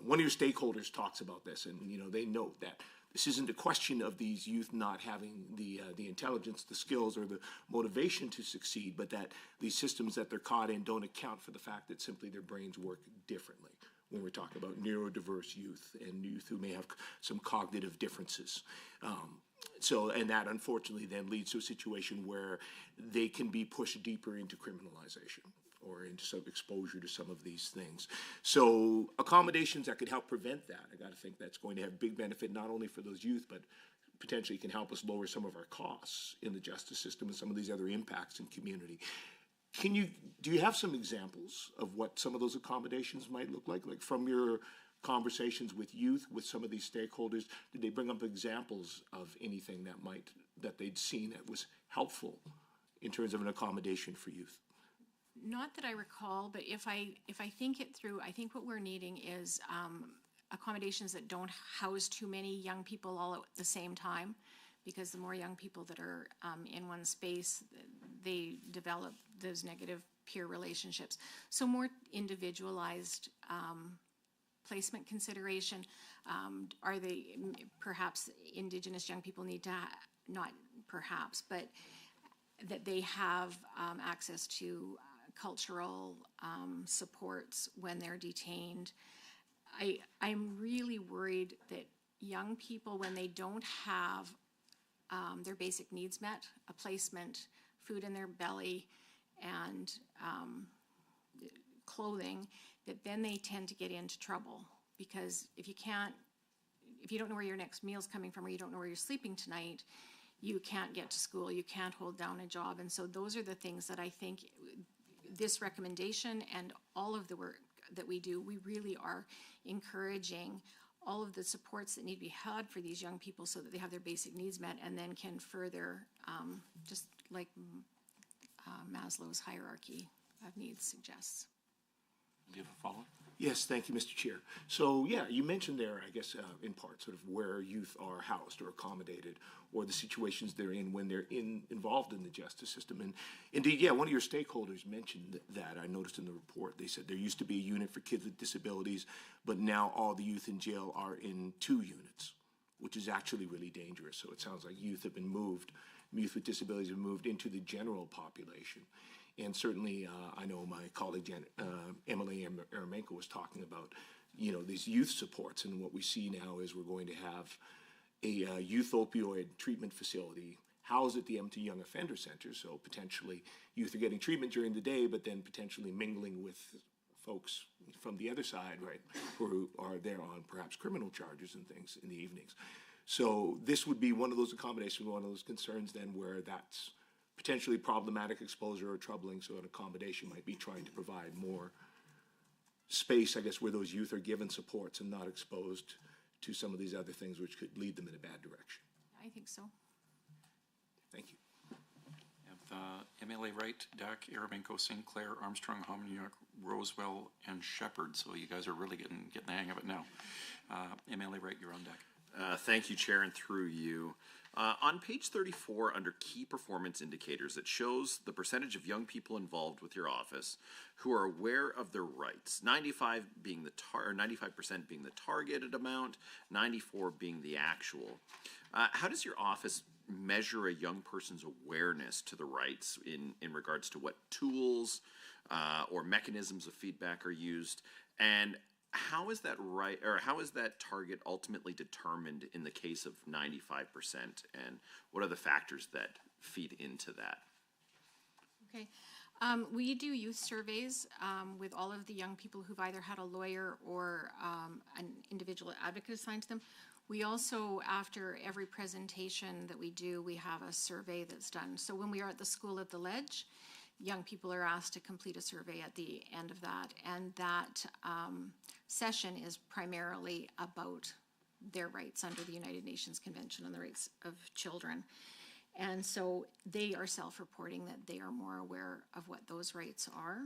One of your stakeholders talks about this, and they note that this isn't a question of these youth not having the intelligence, the skills, or the motivation to succeed, but that these systems that they're caught in don't account for the fact that simply their brains work differently when we're talking about neurodiverse youth and youth who may have some cognitive differences. And that unfortunately then leads to a situation where they can be pushed deeper into criminalization or into some exposure to some of these things. So accommodations that could help prevent that, I got to think that's going to have big benefit not only for those youth, but potentially can help us lower some of our costs in the justice system and some of these other impacts in community. Do you have some examples of what some of those accommodations might look like from your conversations with youth, with some of these stakeholders? Did they bring up examples of anything that they'd seen that was helpful in terms of an accommodation for youth? Not that I recall, but if I think it through, I think what we're needing is accommodations that don't house too many young people all at the same time, because the more young people that are in one space, they develop those negative peer relationships. So more individualized placement consideration. Are they, perhaps Indigenous young people need to, not perhaps, but that they have access to cultural supports when they're detained. I'm really worried that young people, when they don't have their basic needs met, a placement, food in their belly, and clothing, that then they tend to get into trouble. Because if you don't know where your next meal's coming from, or you don't know where you're sleeping tonight, you can't get to school, you can't hold down a job. And so those are the things that I think this recommendation and all of the work that we do, we really are encouraging all of the supports that need to be had for these young people so that they have their basic needs met, and then can further, just like Maslow's hierarchy of needs suggests. Do you have a follow-up? Yes, thank you, Mr. Chair. So, yeah, you mentioned there, I guess, in part, sort of where youth are housed or accommodated, or the situations they're in when they're involved in the justice system. And indeed, yeah, one of your stakeholders mentioned that. I noticed in the report, they said there used to be a unit for kids with disabilities, but now all the youth in jail are in 2 units, which is actually really dangerous. So it sounds like youth with disabilities have moved into the general population. And certainly, I know my colleague Emily Aramenko was talking about, these youth supports, and what we see now is we're going to have a youth opioid treatment facility housed at the Edmonton Young Offender Center. So potentially, youth are getting treatment during the day, but then potentially mingling with folks from the other side, right, who are there on perhaps criminal charges and things in the evenings. So this would be one of those accommodations, one of those concerns then where that's potentially problematic exposure or troubling, so an accommodation might be trying to provide more space, I guess, where those youth are given supports and not exposed to some of these other things which could lead them in a bad direction. I think so. Thank you. We have MLA Wright, Dak, Aramenko, St. Clair, Armstrong, Hominiuk, Rosewell, and Shepherd. So you guys are really getting the hang of it now. MLA Wright, you're on deck. Thank you, Chair, and through you. On page 34, under Key Performance Indicators, it shows the percentage of young people involved with your office who are aware of their rights. 95% being the targeted amount, 94% being the actual. How does your office measure a young person's awareness to the rights in regards to what tools or mechanisms of feedback are used, and how is that right, or how is that target ultimately determined in the case of 95%, and what are the factors that feed into that? Okay. We do youth surveys with all of the young people who've either had a lawyer or an individual advocate assigned to them. We also, after every presentation that we do, we have a survey that's done. So when we are at the School of the Ledge, young people are asked to complete a survey at the end of that. And that session is primarily about their rights under the United Nations Convention on the Rights of Children. And so they are self-reporting that they are more aware of what those rights are.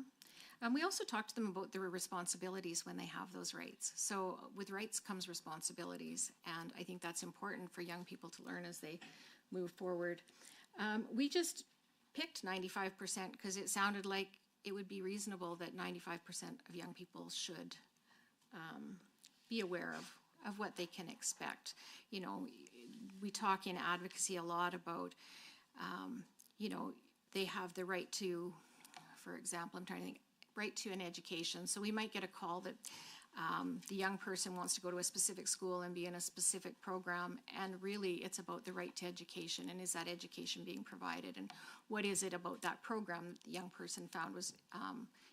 We also talk to them about their responsibilities when they have those rights. So with rights comes responsibilities, and I think that's important for young people to learn as they move forward. We just picked 95% because it sounded like it would be reasonable that 95% of young people should be aware of what they can expect. You know, we talk in advocacy a lot about, you know, they have the right to, for example, I'm trying to think, right to an education. So we might get a call that the young person wants to go to a specific school and be in a specific program, and really it's about the right to education, and is that education being provided, and what is it about that program that the young person found was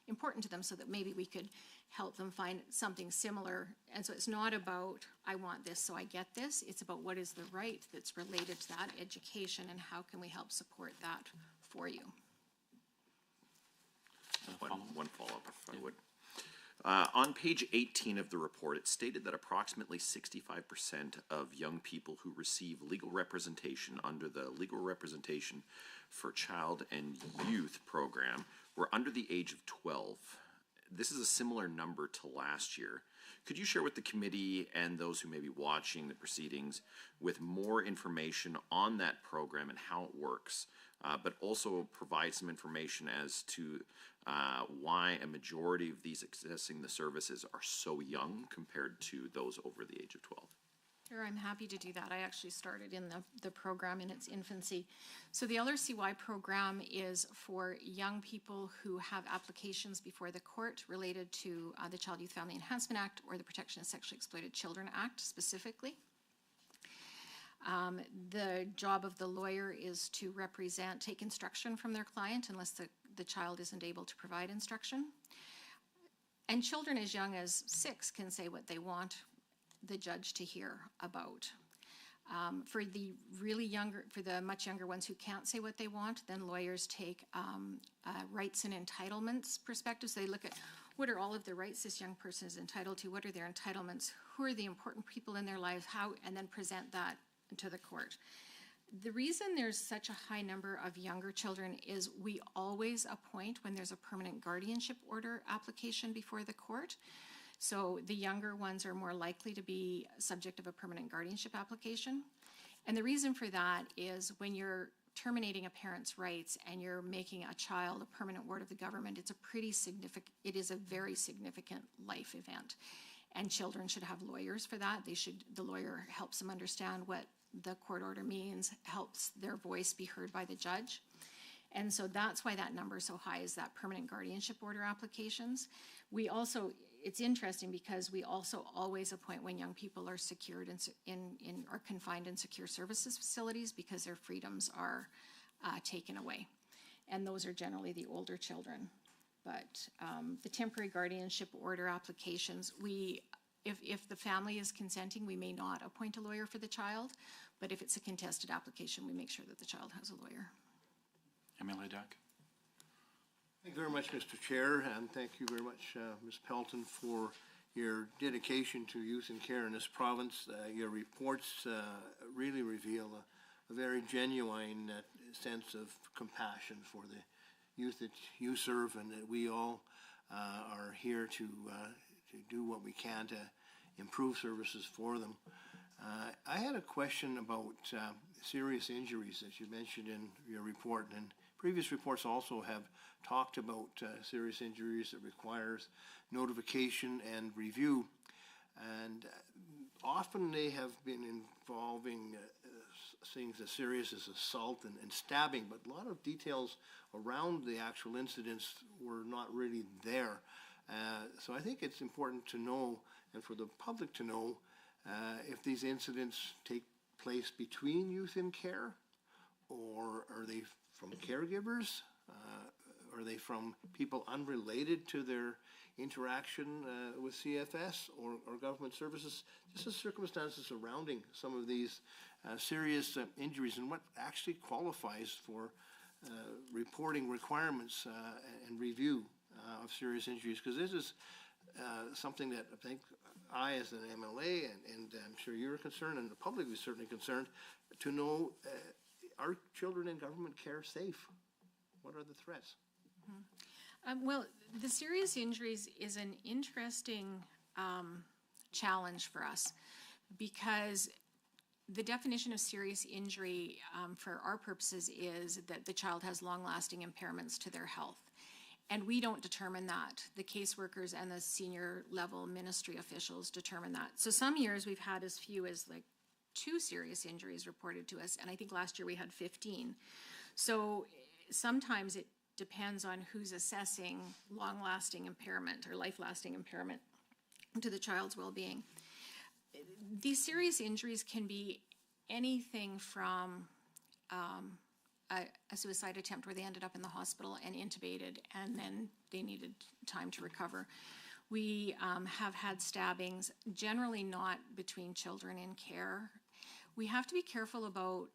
important to them, so that maybe we could help them find something similar. And so it's not about, I want this so I get this, it's about what is the right that's related to that education, and how can we help support that for you. One follow-up, if I would. On page 18 of the report, it stated that approximately 65% of young people who receive legal representation under the Legal Representation for Child and Youth program were under the age of 12. This is a similar number to last year. Could you share with the committee and those who may be watching the proceedings with more information on that program and how it works, but also provide some information as to why a majority of these accessing the services are so young compared to those over the age of 12? Sure, I'm happy to do that. I actually started in the program in its infancy. So the LRCY program is for young people who have applications before the court related to the Child, Youth, Family Enhancement Act or the Protection of Sexually Exploited Children Act specifically. The job of the lawyer is to represent, take instruction from their client unless the child isn't able to provide instruction. And children as young as 6 can say what they want the judge to hear about. For the really younger, for the much younger ones who can't say what they want, then lawyers take rights and entitlements perspective. So they look at what are all of the rights this young person is entitled to, what are their entitlements, who are the important people in their lives, how, and then present that to the court. The reason there's such a high number of younger children is we always appoint when there's a permanent guardianship order application before the court. So the younger ones are more likely to be subject of a permanent guardianship application. And the reason for that is when you're terminating a parent's rights and you're making a child a permanent ward of the government, it's a pretty significant, it is a very significant life event. And children should have lawyers for that. The lawyer helps them understand what the court order means, helps their voice be heard by the judge. And so that's why that number is so high, is that permanent guardianship order applications. We also, it's interesting because we also always appoint when young people are secured or confined in secure services facilities because their freedoms are taken away. And those are generally the older children. But the temporary guardianship order applications, if the family is consenting, we may not appoint a lawyer for the child, but if it's a contested application, we make sure that the child has a lawyer. MLA Dack. Thank you very much, Mr. Chair, and thank you very much, Ms. Pelton, for your dedication to youth and care in this province. Your reports really reveal a very genuine sense of compassion for the youth that you serve, and that we all are here to do what we can to improve services for them. I had a question about serious injuries that you mentioned in your report, and previous reports also have talked about serious injuries that requires notification and review, and often they have been involving things as serious as assault and stabbing, but a lot of details around the actual incidents were not really there. So I think it's important to know, and for the public to know, if these incidents take place between youth in care, or are they from caregivers, Are they from people unrelated to their interaction with CFS or government services? Just the circumstances surrounding some of these serious injuries, and what actually qualifies for reporting requirements and review of serious injuries, because this is something that I think I, as an MLA, and I'm sure you're concerned, and the public is certainly concerned, to know, are children in government care safe? What are the threats? Well, the serious injuries is an interesting challenge for us, because the definition of serious injury for our purposes is that the child has long-lasting impairments to their health. And we don't determine that. The caseworkers and the senior level ministry officials determine that. So some years we've had as few as like 2 serious injuries reported to us, and I think last year we had 15. So sometimes it depends on who's assessing long-lasting impairment or life-lasting impairment to the child's well-being. These serious injuries can be anything from a suicide attempt where they ended up in the hospital and intubated, and then they needed time to recover. We have had stabbings, generally not between children in care. We have to be careful about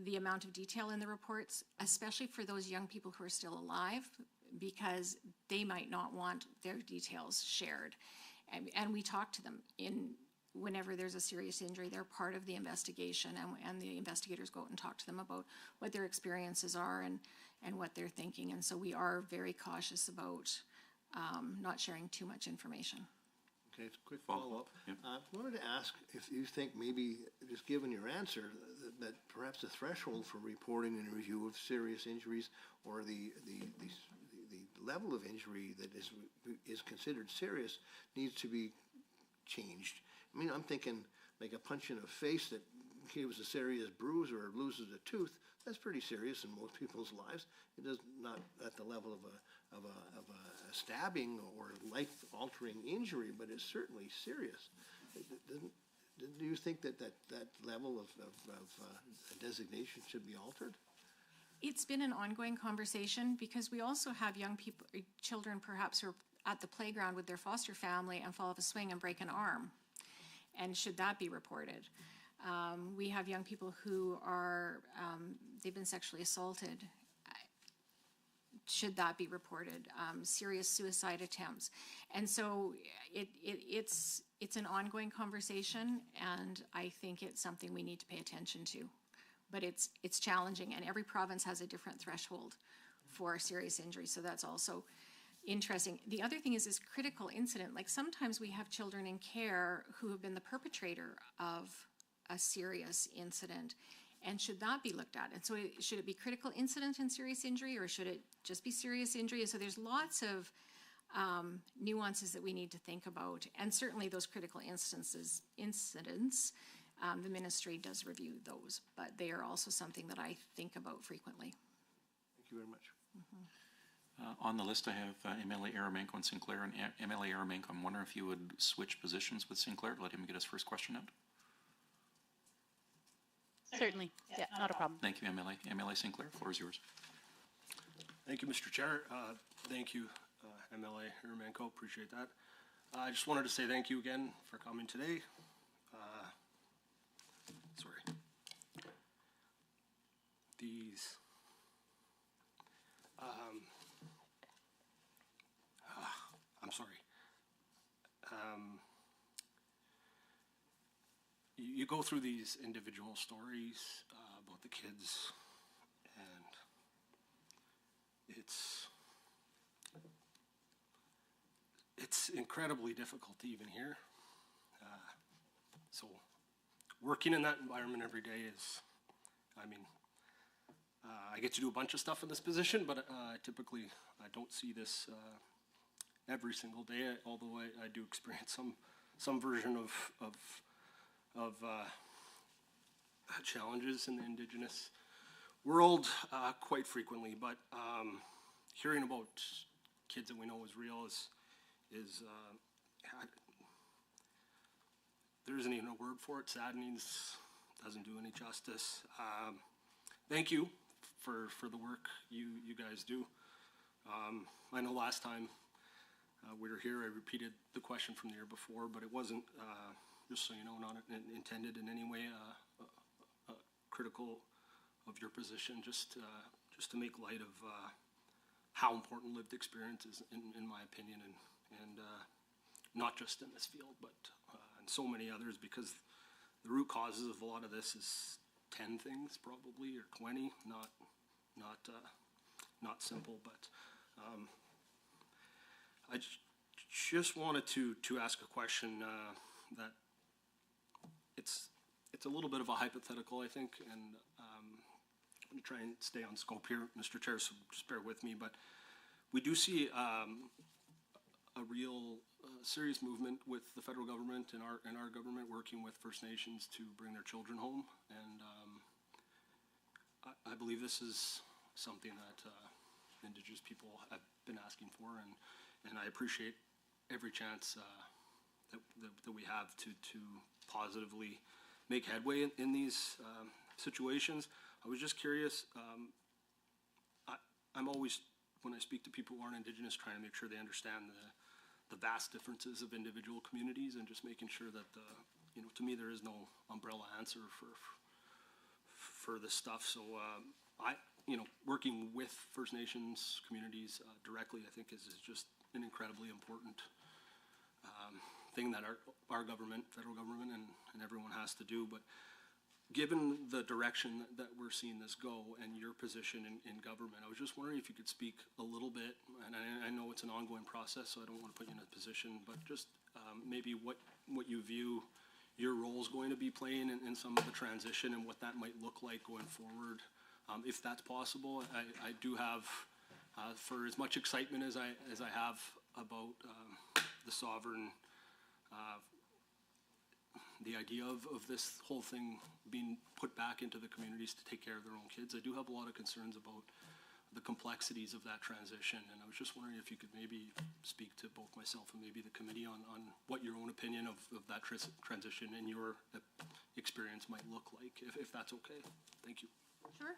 the amount of detail in the reports, especially for those young people who are still alive, because they might not want their details shared. And we talk to them whenever there's a serious injury. They're part of the investigation, and the investigators go out and talk to them about what their experiences are and what they're thinking. And so we are very cautious about not sharing too much information. Okay, it's a quick follow-up. I wanted to ask if you think, maybe just given your answer, that perhaps the threshold for reporting and review of serious injuries, or the level of injury that is considered serious, needs to be changed. I mean, I'm thinking like a punch in the face that gives a serious bruise or loses a tooth. That's pretty serious in most people's lives. It is not at the level of a stabbing or life-altering injury, but it's certainly serious. Do you think that level of designation should be altered? It's been an ongoing conversation, because we also have young people, children perhaps, who are at the playground with their foster family and fall off a swing and break an arm. And should that be reported? We have young people who are, they've been sexually assaulted. Should that be reported? Serious suicide attempts. And so it's an ongoing conversation, and I think it's something we need to pay attention to. But it's challenging, and every province has a different threshold for serious injury, so that's also interesting. The other thing is this critical incident. Like, sometimes we have children in care who have been the perpetrator of a serious incident, and should that be looked at? And so should it be critical incident and serious injury, or should it just be serious injury? And so there's lots of nuances that we need to think about, and certainly those critical incidents, the ministry does review those, but they are also something that I think about frequently. Thank you very much. On the list, I have MLA Aramenko and Sinclair. And MLA Aramenko, I'm wondering if you would switch positions with Sinclair to let him get his first question out. Certainly. Yeah, not a problem. Thank you, MLA. MLA Sinclair, floor is yours. Thank you, Mr. Chair. Thank you, MLA Aramenko. Appreciate that. I just wanted to say thank you again for coming today. I'm sorry. You go through these individual stories about the kids, and it's incredibly difficult to even hear. So working in that environment every day is, I get to do a bunch of stuff in this position, but typically I don't see this every single day, although I do experience some version of challenges in the Indigenous world quite frequently. But hearing about kids that we know is real is there isn't even a word for it. Saddening doesn't do any justice. Thank you for the work you guys do. I know last time we were here, I repeated the question from the year before, but it wasn't, just so you know, not intended in any way critical of your position, just to make light of how important lived experience is, in my opinion, and not just in this field, but in so many others, because the root causes of a lot of this is 10 things probably, or 20, not simple, but I just wanted to ask a question that it's a little bit of a hypothetical, I think, and I'm going to try and stay on scope here, Mr. Chair, so just bear with me, but we do see a real serious movement with the federal government and our government working with First Nations to bring their children home, and I believe this is something that Indigenous people have been asking for, and I appreciate every chance that we have to positively make headway in these situations. I was just curious, I'm always, when I speak to people who aren't Indigenous, trying to make sure they understand the vast differences of individual communities, and just making sure that, to me, there is no umbrella answer for this stuff. So working with First Nations communities directly, I think is just an incredibly important thing that our government, federal government, and everyone has to do. But given the direction that we're seeing this go and your position in government, I was just wondering if you could speak a little bit, and I know it's an ongoing process, so I don't want to put you in a position, but just maybe what you view your role is going to be playing in some of the transition, and what that might look like going forward, if that's possible. I do have, for as much excitement as I have about the sovereign, the idea of this whole thing being put back into the communities to take care of their own kids, I do have a lot of concerns about the complexities of that transition, and I was just wondering if you could maybe speak to both myself and maybe the committee on what your own opinion of that transition and your experience might look like, if that's okay. Thank you. Sure.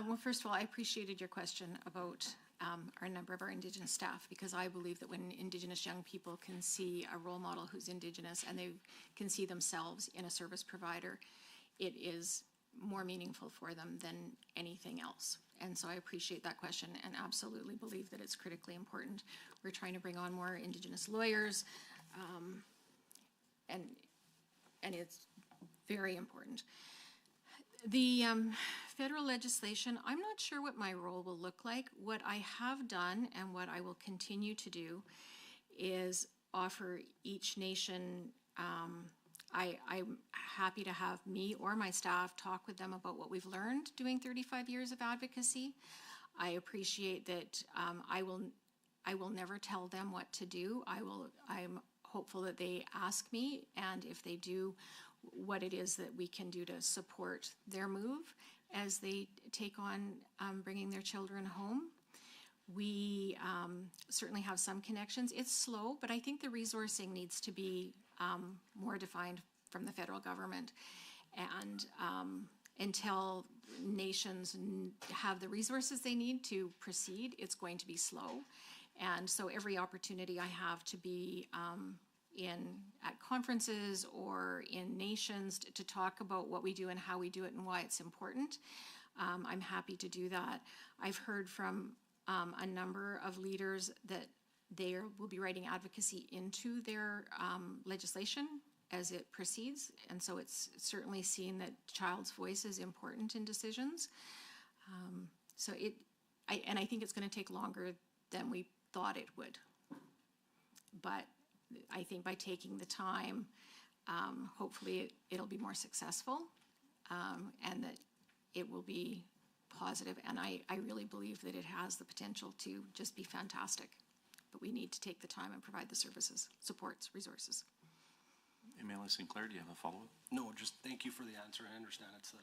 Well, first of all, I appreciated your question about our number of our Indigenous staff, because I believe that when Indigenous young people can see a role model who's Indigenous and they can see themselves in a service provider, it is more meaningful for them than anything else. And so I appreciate that question and absolutely believe that it's critically important. We're trying to bring on more Indigenous lawyers, and it's very important. The federal legislation, I'm not sure what my role will look like. What I have done and what I will continue to do is offer each nation, I'm happy to have me or my staff talk with them about what we've learned doing 35 years of advocacy. I appreciate that I will never tell them what to do. I'm hopeful that they ask me, and if they do, what it is that we can do to support their move as they take on bringing their children home. We certainly have some connections. It's slow, but I think the resourcing needs to be more defined from the federal government. And until nations have the resources they need to proceed, it's going to be slow. And so every opportunity I have to be at conferences or in nations to talk about what we do and how we do it and why it's important, I'm happy to do that. I've heard from a number of leaders that they will be writing advocacy into their legislation as it proceeds, and so it's certainly seen that child's voice is important in decisions. I think it's going to take longer than we thought it would, but I think by taking the time, hopefully it'll be more successful, and that it will be positive. And I really believe that it has the potential to just be fantastic. But we need to take the time and provide the services, supports, resources. Emily Sinclair, do you have a follow-up? No, just thank you for the answer. I understand it's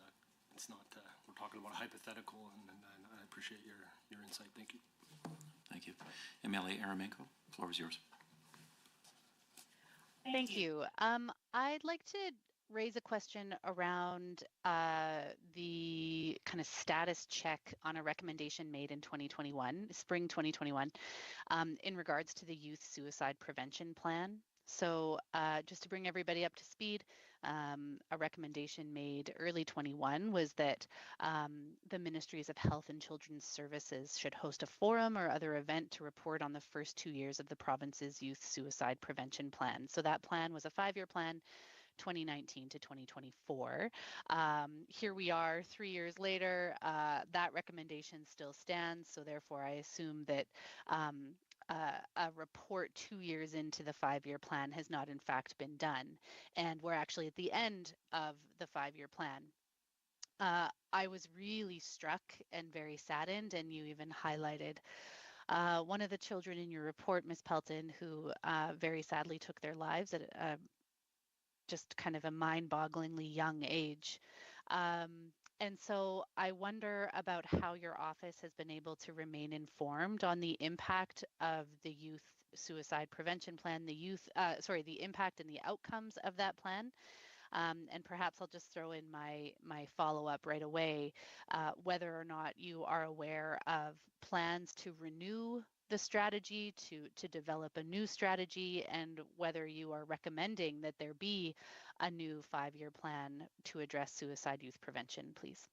not, we're talking about a hypothetical, and I appreciate your insight. Thank you. Thank you. Emily Aramenko, floor is yours. Thank you. I'd like to raise a question around the kind of status check on a recommendation made in 2021, spring 2021, in regards to the Youth Suicide Prevention Plan. So just to bring everybody up to speed, a recommendation made early 21 was that the Ministries of Health and Children's Services should host a forum or other event to report on the first 2 years of the province's youth suicide prevention plan. So that plan was a 5-year plan, 2019 to 2024. Here we are 3 years later, that recommendation still stands. So therefore I assume that a report 2 years into the 5-year plan has not in fact been done. And we're actually at the end of the 5-year plan. I was really struck and very saddened, and you even highlighted one of the children in your report, Ms. Pelton, who very sadly took their lives at just kind of a mind-bogglingly young age. And so I wonder about how your office has been able to remain informed on the impact of the youth suicide prevention plan, the impact and the outcomes of that plan. And perhaps I'll just throw in my follow-up right away, whether or not you are aware of plans to renew the strategy, to develop a new strategy, and whether you are recommending that there be a new 5-year plan to address suicide youth prevention, please.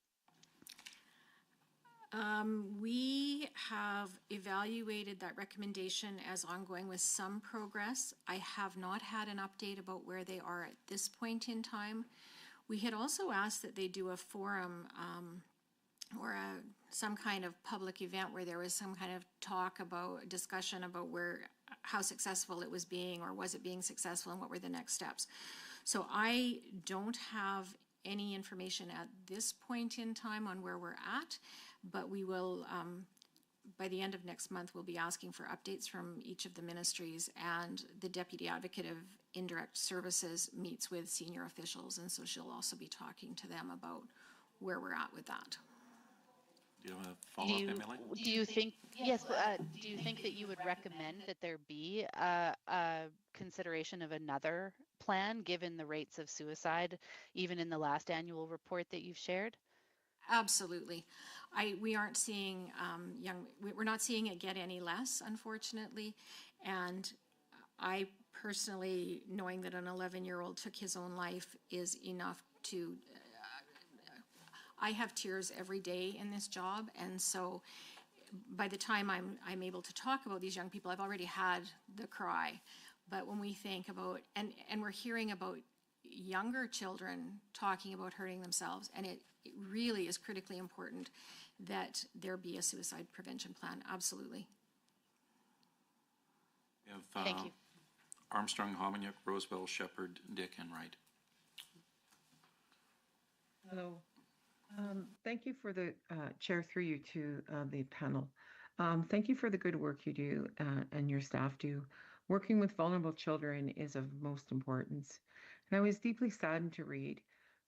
We have evaluated that recommendation as ongoing with some progress. I have not had an update about where they are at this point in time. We had also asked that they do a forum or some kind of public event where there was some kind of talk about, discussion about how successful it was being, or was it being successful, and what were the next steps. So I don't have any information at this point in time on where we're at, but we will, by the end of next month, we'll be asking for updates from each of the ministries, and the Deputy Advocate of Indirect Services meets with senior officials, and so she'll also be talking to them about where we're at with that. Do you have a follow-up, Emily? Do you think, yes, do you think that you would recommend that there be a consideration of another plan, given the rates of suicide, even in the last annual report that you've shared? Absolutely. We aren't seeing we're not seeing it get any less, unfortunately. And I personally, knowing that an 11-year-old took his own life is enough to, I have tears every day in this job. And so by the time I'm able to talk about these young people, I've already had the cry. But when we think about, and we're hearing about younger children talking about hurting themselves, and it really is critically important that there be a suicide prevention plan. Absolutely. We have Thank you. Armstrong, Hominiuk, Rosewell, Shepherd, Dick, and Wright. Hello. Thank you for the chair, through you to the panel. Thank you for the good work you do and your staff do. Working with vulnerable children is of most importance. And I was deeply saddened to read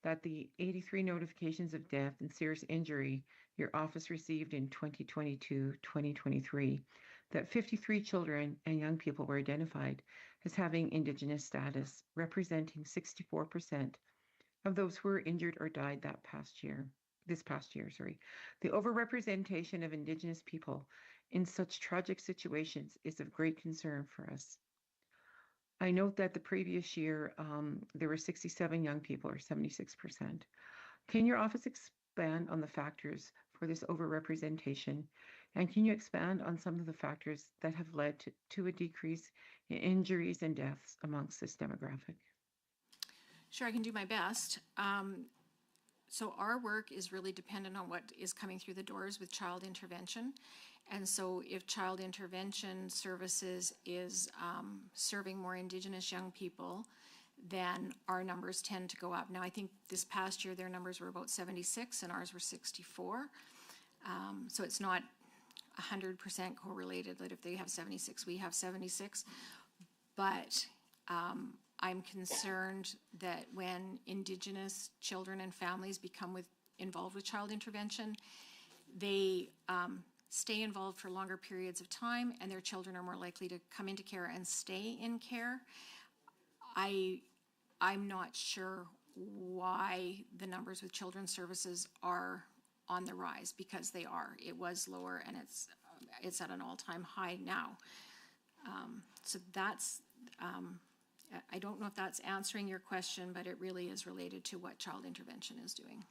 that the 83 notifications of death and serious injury your office received in 2022-2023, that 53 children and young people were identified as having Indigenous status, representing 64% of those who were injured or died this past year. The overrepresentation of Indigenous people in such tragic situations is of great concern for us. I note that the previous year, there were 67 young people, or 76%. Can your office expand on the factors for this overrepresentation? And can you expand on some of the factors that have led to a decrease in injuries and deaths amongst this demographic? Sure, I can do my best. So our work is really dependent on what is coming through the doors with child intervention. And so if child intervention services is serving more Indigenous young people, then our numbers tend to go up. Now, I think this past year their numbers were about 76 and ours were 64. So it's not 100% correlated that if they have 76, we have 76. But I'm concerned that when Indigenous children and families become involved with child intervention, they stay involved for longer periods of time, and their children are more likely to come into care and stay in care. I'm not sure why the numbers with children's services are on the rise, because they are. It was lower and it's at an all-time high now. So that's, I don't know if that's answering your question, but it really is related to what child intervention is doing.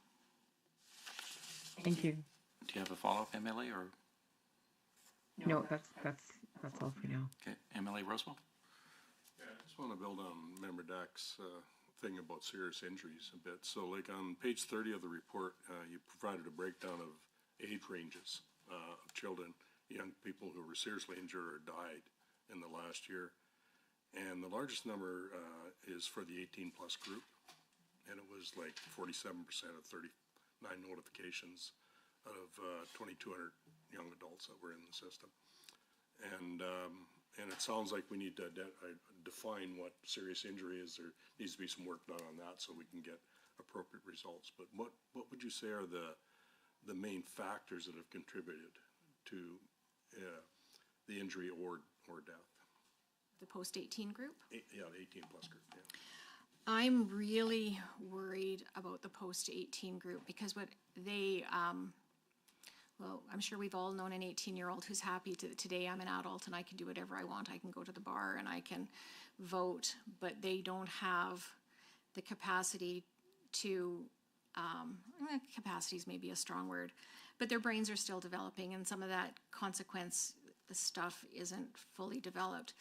Thank you. Do you have a follow-up, MLA, or? No, that's all for now. Okay, MLA Rosewell? Yeah, I just want to build on Member Dack's thing about serious injuries a bit. So like on page 30 of the report, you provided a breakdown of age ranges of children, young people who were seriously injured or died in the last year. And the largest number is for the 18-plus group, and it was like 47% of 39 notifications out of 2,200 young adults that were in the system. And it sounds like we need to define what serious injury is. There needs to be some work done on that so we can get appropriate results. But what would you say are the main factors that have contributed to the injury or death? The post-18 group? Yeah, the 18-plus group, yeah. I'm really worried about the post-18 group because what they, well, I'm sure we've all known an 18-year-old who's happy today I'm an adult and I can do whatever I want. I can go to the bar and I can vote, but they don't have the capacity to, capacity is maybe a strong word, but their brains are still developing and some of that consequence stuff isn't fully developed.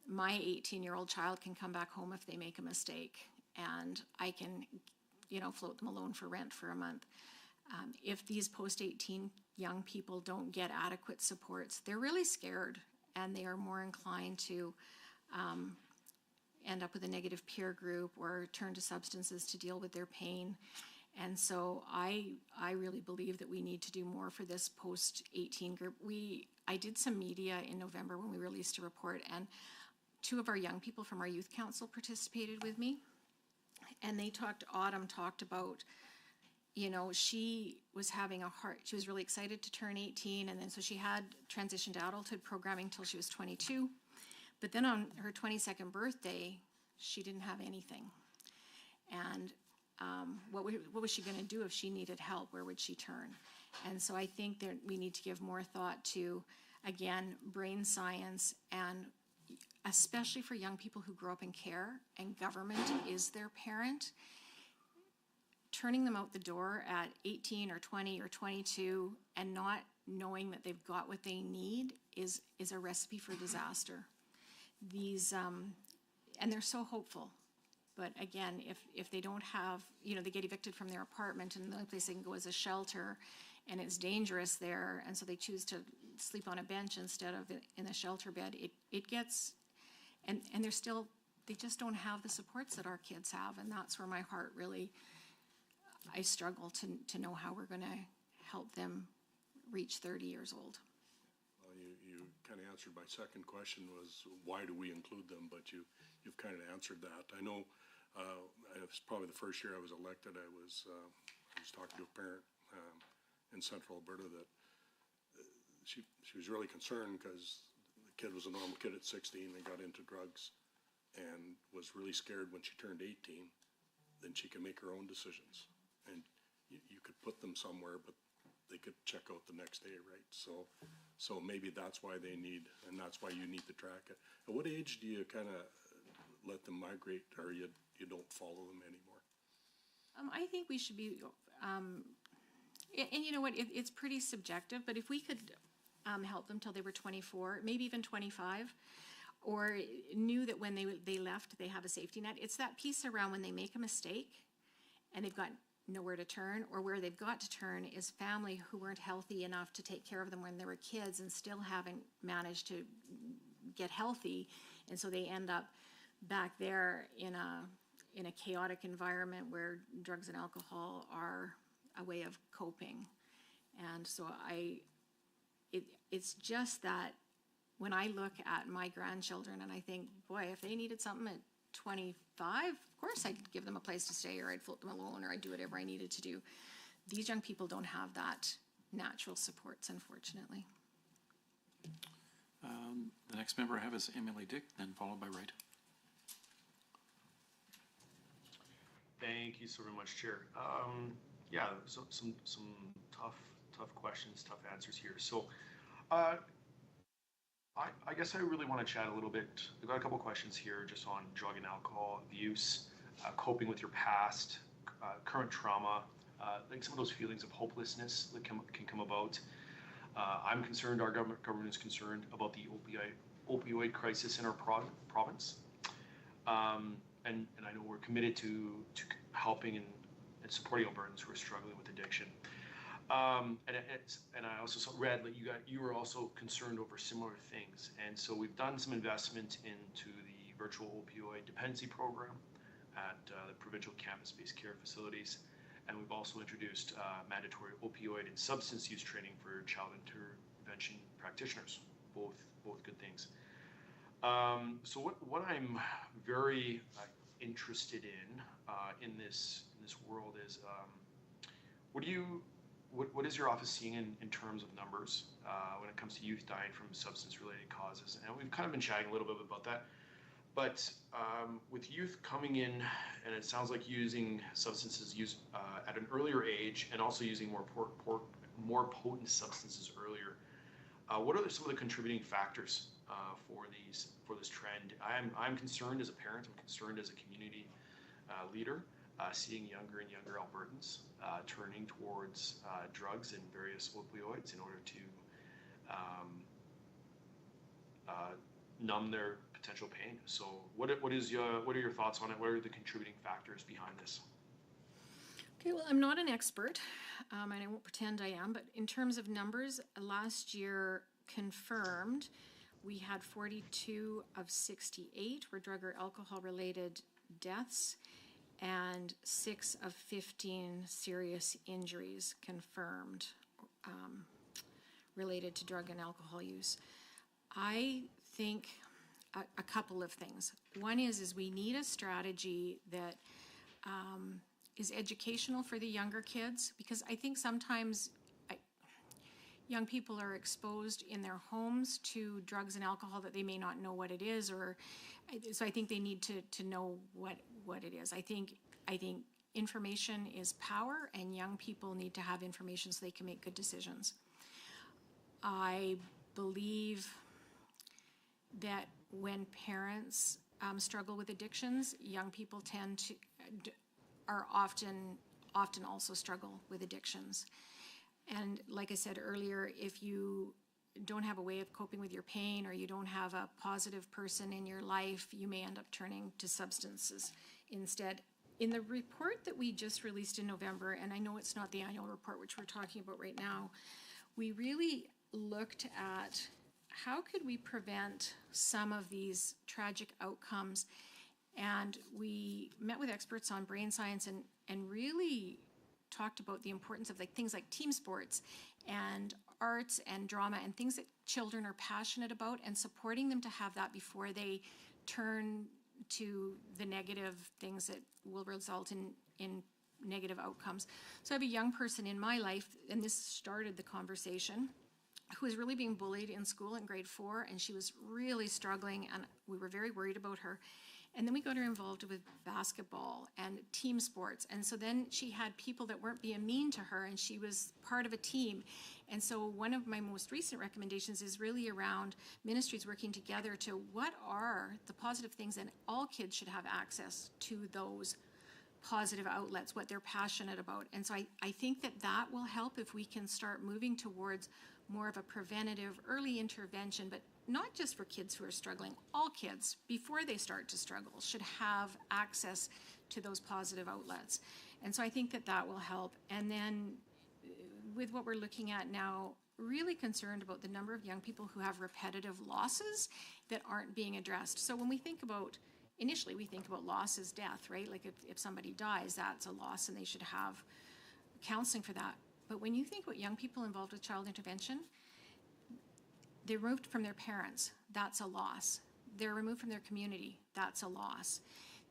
My 18-year-old child can come back home if they make a mistake and I can, float them alone for rent for a month. If these post-18 young people don't get adequate supports, they're really scared and they are more inclined to end up with a negative peer group or turn to substances to deal with their pain. And so I really believe that we need to do more for this post-18 group. I did some media in November when we released a report, and 2 of our young people from our youth council participated with me. And Autumn talked about, she was having she was really excited to turn 18, and then so she had transitioned to adulthood programming till she was 22. But then on her 22nd birthday, she didn't have anything. And what was she going to do if she needed help? Where would she turn? And so I think that we need to give more thought to, again, brain science, and especially for young people who grow up in care and government is their parent, turning them out the door at 18 or 20 or 22 and not knowing that they've got what they need is a recipe for disaster. These, and they're so hopeful. But again, if they don't have, they get evicted from their apartment and the only place they can go is a shelter and it's dangerous there, and so they choose to sleep on a bench instead of in a shelter bed, it gets, and they just don't have the supports that our kids have, and that's where my heart really, I struggle to know how we're going to help them reach 30 years old. Well, you kind of answered my second question was why do we include them, but you've kind of answered that. I know it was probably the first year I was elected, I was talking to a parent in Central Alberta that she was really concerned because the kid was a normal kid at 16 and got into drugs and was really scared when she turned 18, then she can make her own decisions. And you could put them somewhere, but they could check out the next day, right? So maybe that's why they need, and that's why you need to track it. At what age do you kind of let them migrate, or you don't follow them anymore? I think we should be, and you know what, it's pretty subjective, but if we could help them till they were 24, maybe even 25, or knew that when they left, they have a safety net. It's that piece around when they make a mistake and they've got nowhere to turn, or where they've got to turn is family who weren't healthy enough to take care of them when they were kids and still haven't managed to get healthy, and so they end up back there in a chaotic environment where drugs and alcohol are a way of coping. And so it's just that when I look at my grandchildren and I think, boy, if they needed something at 25, of course I'd give them a place to stay, or I'd float them alone, or I'd do whatever I needed to do. These young people don't have that natural supports, unfortunately. The next member I have is MLA Dick, then followed by Wright. Thank you so very much, Chair. Yeah, so some tough questions, tough answers here. So, I guess I really want to chat a little bit. I've got a couple questions here just on drug and alcohol abuse, coping with your past, current trauma, like some of those feelings of hopelessness that can come about. I'm concerned, our government is concerned about the opioid crisis in our province. And I know we're committed to helping and supporting Albertans who are struggling with addiction. And I also read that you were also concerned over similar things. And so we've done some investment into the virtual opioid dependency program at the provincial campus-based care facilities. And we've also introduced mandatory opioid and substance use training for child intervention practitioners, both good things. So what I'm very interested in this world is what is your office seeing in terms of numbers when it comes to youth dying from substance-related causes? And we've kind of been chatting a little bit about that. But with youth coming in, and it sounds like using substances used at an earlier age, and also using more potent substances earlier, what are some of the contributing factors for this trend? I'm concerned as a parent. I'm concerned as a community leader, seeing younger and younger Albertans turning towards drugs and various opioids in order to numb their potential pain. So what are your thoughts on it? What are the contributing factors behind this? Okay, well, I'm not an expert, and I won't pretend I am, but in terms of numbers, last year confirmed, we had 42 of 68 were drug or alcohol-related deaths, and 6 of 15 serious injuries confirmed related to drug and alcohol use. I think a couple of things. One is we need a strategy that is educational for the younger kids, because I think sometimes young people are exposed in their homes to drugs and alcohol that they may not know what it is, so I think they need to know what it is. I think information is power, and young people need to have information so they can make good decisions. I believe that when parents struggle with addictions, young people are often also struggle with addictions. And like I said earlier, if you don't have a way of coping with your pain, or you don't have a positive person in your life, you may end up turning to substances instead. In the report that we just released in November, and I know it's not the annual report which we're talking about right now, we really looked at how could we prevent some of these tragic outcomes. And we met with experts on brain science and really talked about the importance of things like team sports and arts and drama and things that children are passionate about, and supporting them to have that before they turn to the negative things that will result in negative outcomes. So I have a young person in my life, and this started the conversation, who was really being bullied in school in grade 4, and she was really struggling, and we were very worried about her. And then we got her involved with basketball and team sports. And so then she had people that weren't being mean to her, and she was part of a team. And so one of my most recent recommendations is really around ministries working together to what are the positive things, and all kids should have access to those positive outlets, what they're passionate about. And so I think that will help if we can start moving towards more of a preventative early intervention, but not just for kids who are struggling. All kids, before they start to struggle, should have access to those positive outlets. And so I think that will help. And then with what we're looking at now, really concerned about the number of young people who have repetitive losses that aren't being addressed. So when we think about, initially we think about loss as death, right? Like if somebody dies, that's a loss and they should have counseling for that. But when you think about young people involved with child intervention, they're removed from their parents, that's a loss. They're removed from their community, that's a loss.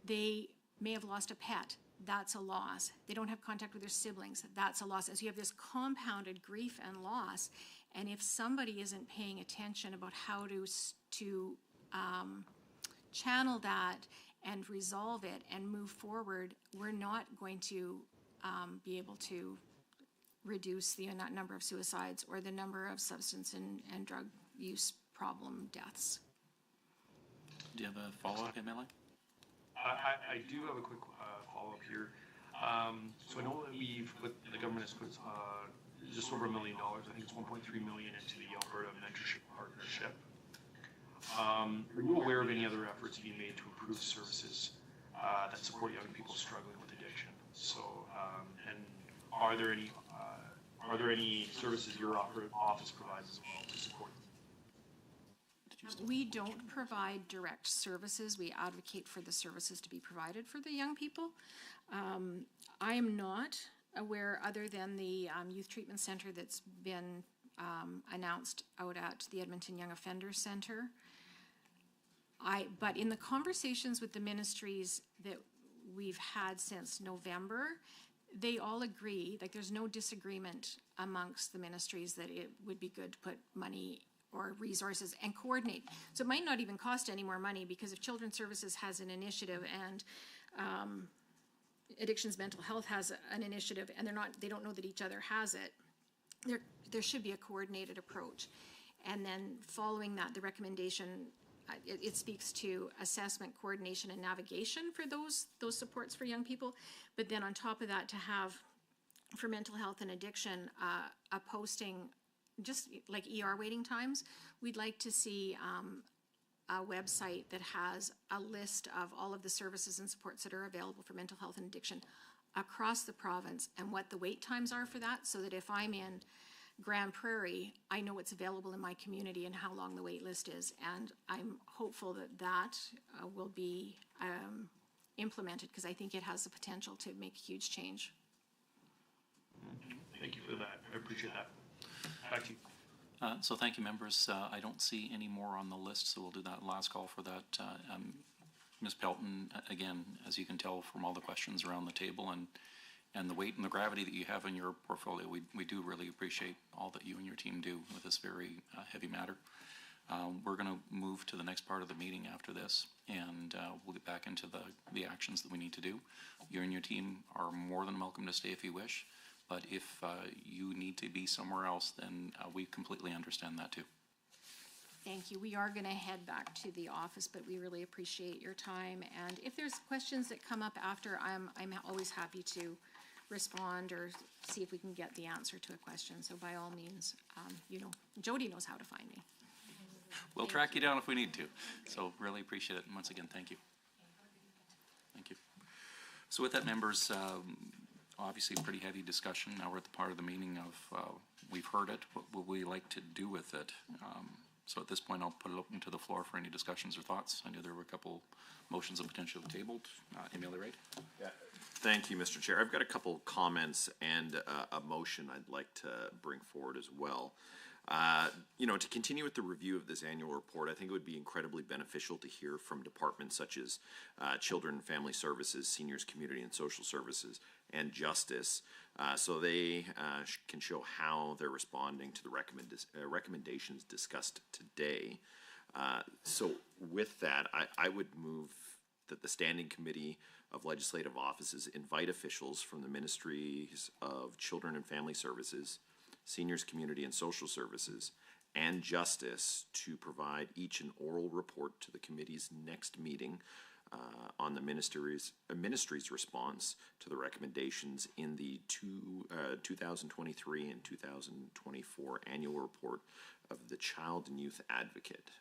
They may have lost a pet, that's a loss. They don't have contact with their siblings, that's a loss. And so you have this compounded grief and loss. And if somebody isn't paying attention about how to channel that and resolve it and move forward, we're not going to be able to reduce the number of suicides or the number of substance and drug use problem deaths. Do you have a follow-up, MLA? I do have a quick follow-up here. So I know that the government has put just over $1 million, I think it's 1.3 million into the Alberta Mentorship Partnership. Are you aware of any other efforts being made to improve services that support young people struggling with addiction? So, and are there any services your office provides as well to support them? We don't provide direct services. We advocate for the services to be provided for the young people. I am not aware, other than the youth treatment center that's been announced out at the Edmonton Young Offenders Center. But in the conversations with the ministries that we've had since November, they all agree, like there's no disagreement amongst the ministries that it would be good to put money or resources and coordinate. So it might not even cost any more money, because if Children's Services has an initiative and Addictions Mental Health has an initiative, and they don't know that each other has it, there should be a coordinated approach. And then following that, the recommendation, it speaks to assessment, coordination, and navigation for those supports for young people. But then on top of that, to have, for mental health and addiction, a posting, just like ER waiting times. We'd like to see a website that has a list of all of the services and supports that are available for mental health and addiction across the province, and what the wait times are for that, so that if I'm in Grand Prairie, I know what's available in my community and how long the wait list is. And I'm hopeful that will be implemented, because I think it has the potential to make a huge change. Thank you for that. I appreciate that. Back to you. So thank you, members. I don't see any more on the list, so we'll do that last call for that. Ms. Pelton, again, as you can tell from all the questions around the table and the weight and the gravity that you have in your portfolio, we do really appreciate all that you and your team do with this very heavy matter. We're going to move to the next part of the meeting after this, and we'll get back into the actions that we need to do. You and your team are more than welcome to stay if you wish, but if you need to be somewhere else, then we completely understand that too. Thank you. We are going to head back to the office, but we really appreciate your time. And if there's questions that come up after, I'm always happy to respond or see if we can get the answer to a question. So by all means, Jody knows how to find me. We'll track you down if we need to. So really appreciate it. And once again, thank you. Thank you. So with that, members, obviously pretty heavy discussion. Now we're at the part of the meeting of we've heard it. What would we like to do with it? So at this point, I'll put it open to the floor for any discussions or thoughts. I know there were a couple motions that potentially tabled. Emily Wright? Yeah. Thank you, Mr. Chair. I've got a couple comments and a motion I'd like to bring forward as well. To continue with the review of this annual report, I think it would be incredibly beneficial to hear from departments such as Children and Family Services, Seniors, Community and Social Services, and Justice, so they can show how they're responding to the recommendations discussed today. So with that, I would move that the Standing Committee of Legislative Offices invite officials from the Ministries of Children and Family Services, Seniors, Community and Social Services, and Justice to provide each an oral report to the committee's next meeting on the ministry's response to the recommendations in the 2023 and 2024 annual report of the Child and Youth Advocate.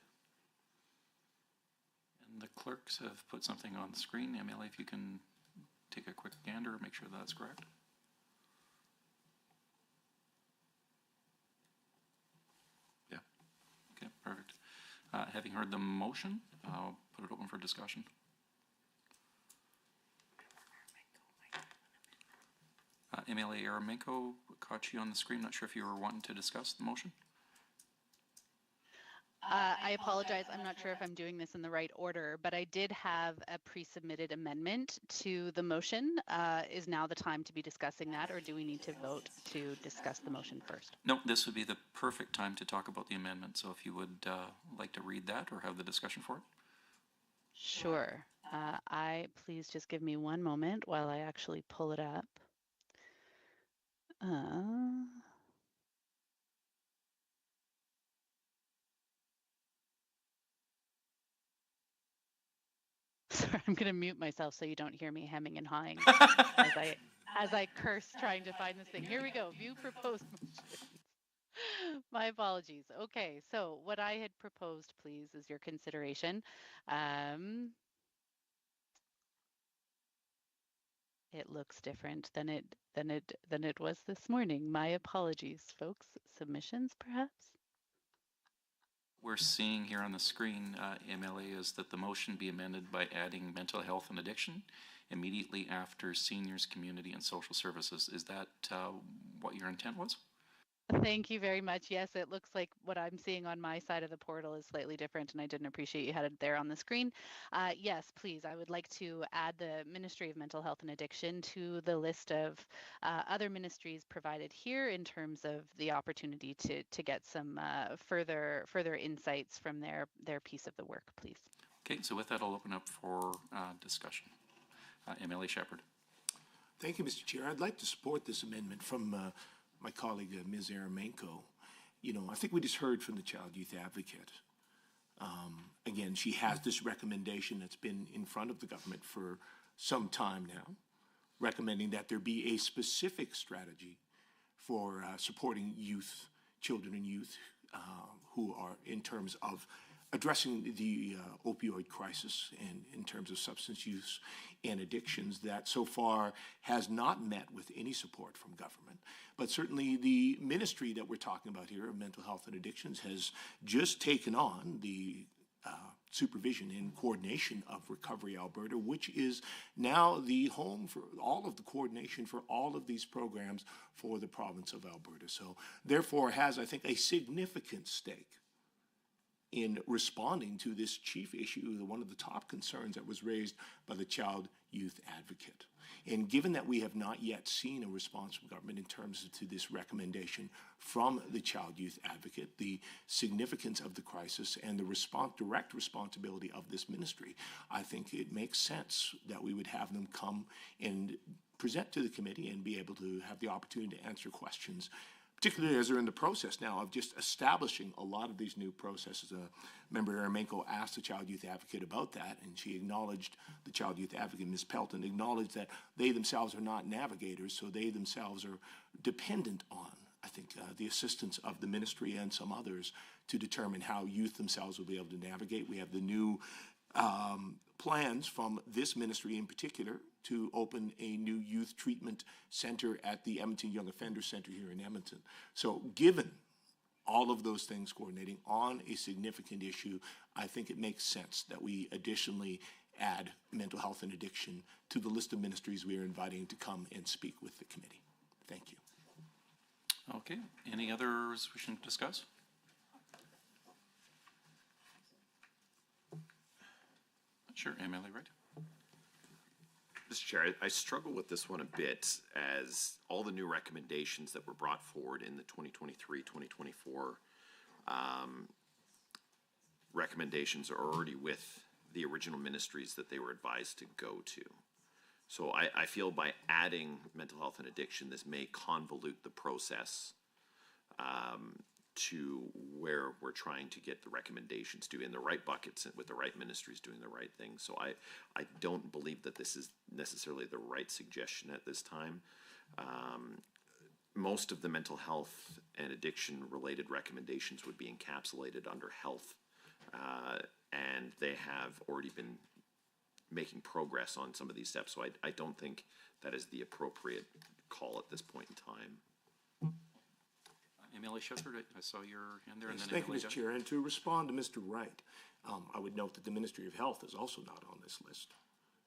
And the clerks have put something on the screen. Emily, if you can take a quick gander, make sure that's correct. Yeah. Okay, perfect. Having heard the motion, I'll put it open for discussion. Emily Aramenko caught you on the screen. Not sure if you were wanting to discuss the motion. I apologize. I'm not sure if I'm doing this in the right order, but I did have a pre-submitted amendment to the motion. Is now the time to be discussing that, or do we need to vote to discuss the motion first? No, this would be the perfect time to talk about the amendment. So if you would like to read that or have the discussion for it. Sure. Please just give me one moment while I actually pull it up. Sorry, I'm going to mute myself so you don't hear me hemming and hawing as I curse trying to find this thing. Here we go. View proposed motions. My apologies. Okay, so what I had proposed, please, is your consideration. It looks different than it was this morning. My apologies, folks. Submissions, perhaps? We're seeing here on the screen, MLA, is that the motion be amended by adding mental health and addiction immediately after seniors, community, and social services. Is that what your intent was? Thank you very much. Yes, it looks like what I'm seeing on my side of the portal is slightly different, and I didn't appreciate you had it there on the screen. Yes, please, I would like to add the Ministry of Mental Health and Addiction to the list of other ministries provided here in terms of the opportunity to get some further insights from their piece of the work, please. Okay, so with that, I'll open up for discussion. MLA Shepherd. Thank you, Mr. Chair. I'd like to support this amendment from my colleague, Ms. Aramenko. You know, I think we just heard from the Child Youth Advocate. Again, she has this recommendation that's been in front of the government for some time now, recommending that there be a specific strategy for supporting youth, children and youth who are in terms of addressing the opioid crisis and in terms of substance use and addictions that so far has not met with any support from government. But certainly the ministry that we're talking about here of mental health and addictions has just taken on the supervision and coordination of Recovery Alberta, which is now the home for all of the coordination for all of these programs for the province of Alberta. So therefore has, I think, a significant stake in responding to this chief issue, one of the top concerns that was raised by the Child Youth Advocate. And given that we have not yet seen a response from government in terms of to this recommendation from the Child Youth Advocate, the significance of the crisis and the direct responsibility of this ministry, I think it makes sense that we would have them come and present to the committee and be able to have the opportunity to answer questions, particularly as they're in the process now of just establishing a lot of these new processes. Member Aramenko asked the Child Youth Advocate about that, and she acknowledged, the Child Youth Advocate, Ms. Pelton, acknowledged that they themselves are not navigators, so they themselves are dependent on, I think, the assistance of the ministry and some others to determine how youth themselves will be able to navigate. We have the new plans from this ministry in particular to open a new youth treatment center at the Edmonton Young Offender Center here in Edmonton. So given all of those things coordinating on a significant issue, I think it makes sense that we additionally add mental health and addiction to the list of ministries we are inviting to come and speak with the committee. Thank you. Okay, any others wishing to discuss? Sure, MLA Wright. Mr. Chair, I struggle with this one a bit, as all the new recommendations that were brought forward in the 2023-2024 recommendations are already with the original ministries that they were advised to go to. So I feel by adding mental health and addiction, this may convolute the process to where we're trying to get the recommendations to in the right buckets and with the right ministries doing the right thing. So I don't believe that this is necessarily the right suggestion at this time. Most of the mental health and addiction related recommendations would be encapsulated under health, and they have already been making progress on some of these steps. So I don't think that is the appropriate call at this point in time. MLA Shepherd, I saw your hand there. Yes, and then thank you, MLA Mr. Chair. And to respond to Mr. Wright, I would note that the Ministry of Health is also not on this list.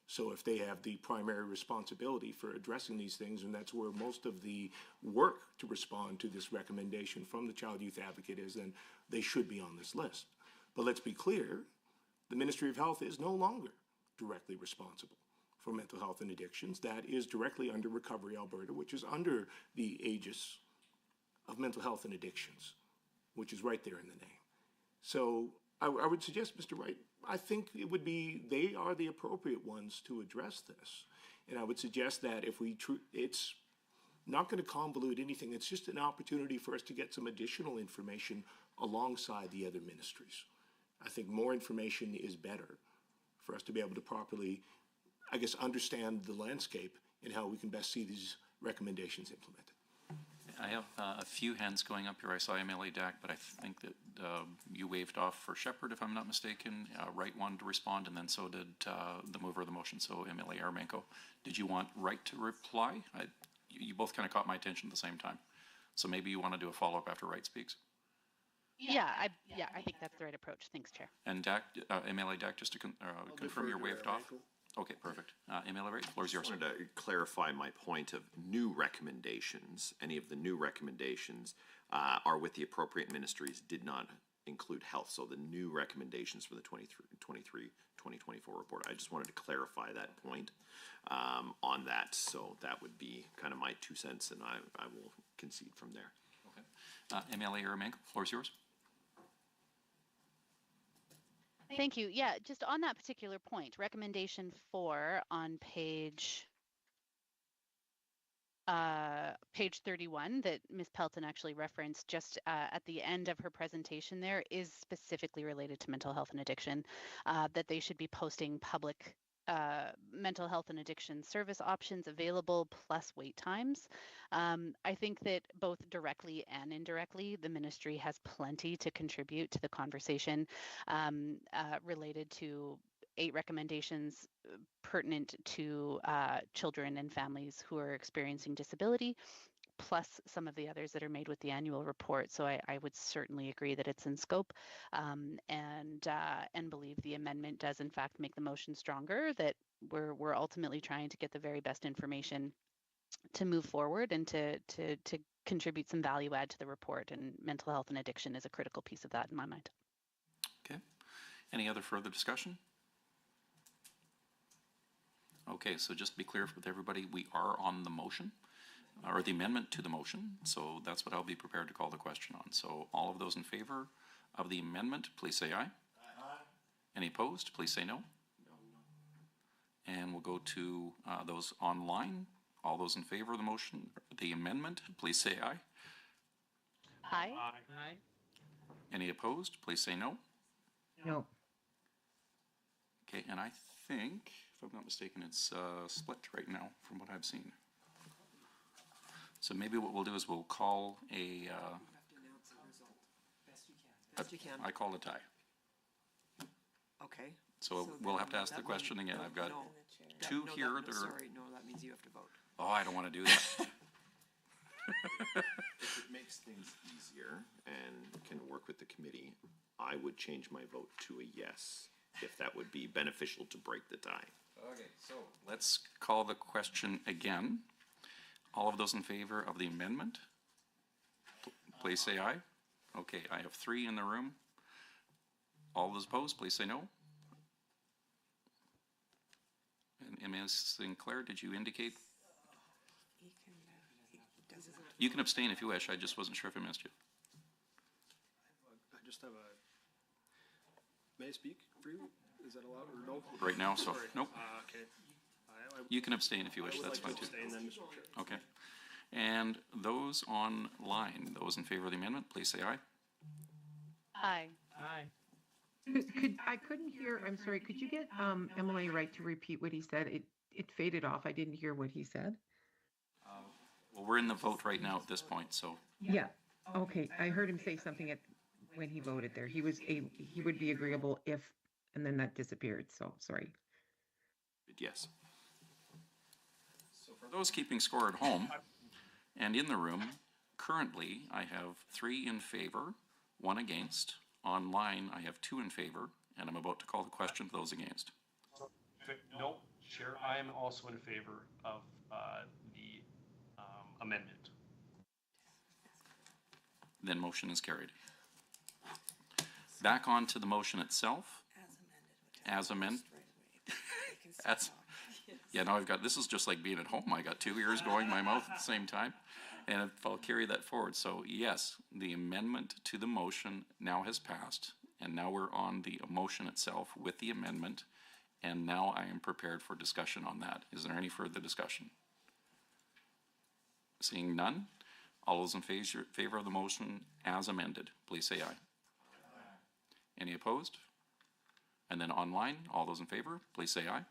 So if they have the primary responsibility for addressing these things, and that's where most of the work to respond to this recommendation from the Child Youth Advocate is, then they should be on this list. But let's be clear, the Ministry of Health is no longer directly responsible for mental health and addictions. That is directly under Recovery Alberta, which is under the aegis of mental health and addictions, which is right there in the name. So I would suggest, Mr. Wright, I think it would be, they are the appropriate ones to address this. And I would suggest that if we, it's not going to convolute anything. It's just an opportunity for us to get some additional information alongside the other ministries. I think more information is better for us to be able to properly, I guess, understand the landscape and how we can best see these recommendations implemented. I have a few hands going up here. I saw MLA Dack, but I think that you waved off for Shepherd, if I'm not mistaken. Wright wanted to respond, and then so did the mover of the motion, so MLA Armenko. Did you want Wright to reply? You both kind of caught my attention at the same time. So maybe you want to do a follow-up after Wright speaks. Yeah, I think that's the right approach. Thanks, Chair. And Dack, MLA Dack, just to confirm you're waved off? Okay, perfect. MLA Wright, floor is yours. I wanted to clarify my point of new recommendations. Any of the new recommendations are with the appropriate ministries, did not include health. So the new recommendations for the 2023-2024 report. I just wanted to clarify that point on that. So that would be kind of my 2 cents, and I will concede from there. Okay. MLA Armenko, floor is yours. Thank you. Yeah, just on that particular point, recommendation 4 on page 31 that Ms. Pelton actually referenced just at the end of her presentation there is specifically related to mental health and addiction, that they should be posting public mental health and addiction service options available plus wait times. I think that both directly and indirectly, the ministry has plenty to contribute to the conversation related to 8 recommendations pertinent to children and families who are experiencing disability, plus some of the others that are made with the annual report. So I would certainly agree that it's in scope, and believe the amendment does in fact make the motion stronger, that we're ultimately trying to get the very best information to move forward and to contribute some value add to the report, and mental health and addiction is a critical piece of that in my mind. Okay. Any other further discussion? Okay, so just to be clear with everybody, we are on the motion, or the amendment to the motion, so that's what I'll be prepared to call the question on. So all of those in favor of the amendment, please say aye. Aye. Any opposed, please say no. No. And we'll go to those online. All those in favor of the motion, the amendment, please say aye. Aye. Aye. Any opposed, please say no. No. Okay, and I think, if I'm not mistaken, it's split right now from what I've seen. So maybe what we'll do is we'll call a, You have to announce the result. Best you can. Best you can. I call a tie. Okay. So we'll have to ask the question again. I've got two here that are. Sorry, no, that means you have to vote. Oh, I don't want to do that. If it makes things easier and can work with the committee, I would change my vote to a yes, if that would be beneficial to break the tie. Okay, so let's call the question again. All of those in favor of the amendment, please say aye. Okay, I have 3 in the room. All those opposed, please say no. And Ms. Sinclair, did you indicate? You can abstain if you wish. I just wasn't sure if I missed you. I just have may I speak for you? Is that allowed or no? Right now, so, Sorry. nope. Okay. You can abstain if you wish, that's fine too. Abstain then, Mr. Chair. Okay. And those online, those in favor of the amendment, please say aye. Aye. Aye. I couldn't hear, I'm sorry, could you get MLA Wright to repeat what he said? It faded off. I didn't hear what he said. Well, we're in the vote right now at this point, so. Yeah, okay. I heard him say something when he voted there. He would be agreeable if, and then that disappeared, so sorry. Yes. So for those keeping score at home and in the room, currently I have 3 in favor, 1 against. Online, I have 2 in favor, and I'm about to call the question for those against. No, Chair, I am also in favor of the amendment. Then motion is carried. Back on to the motion itself. As amended. That's, yeah, now I've got, this is just like being at home. I got 2 ears going in my mouth at the same time. And I'll carry that forward. So yes, the amendment to the motion now has passed. And now we're on the motion itself with the amendment, and now I am prepared for discussion on that. Is there any further discussion? Seeing none, all those in favor of the motion as amended, please say aye. Any opposed? And then online, all those in favor, please say aye.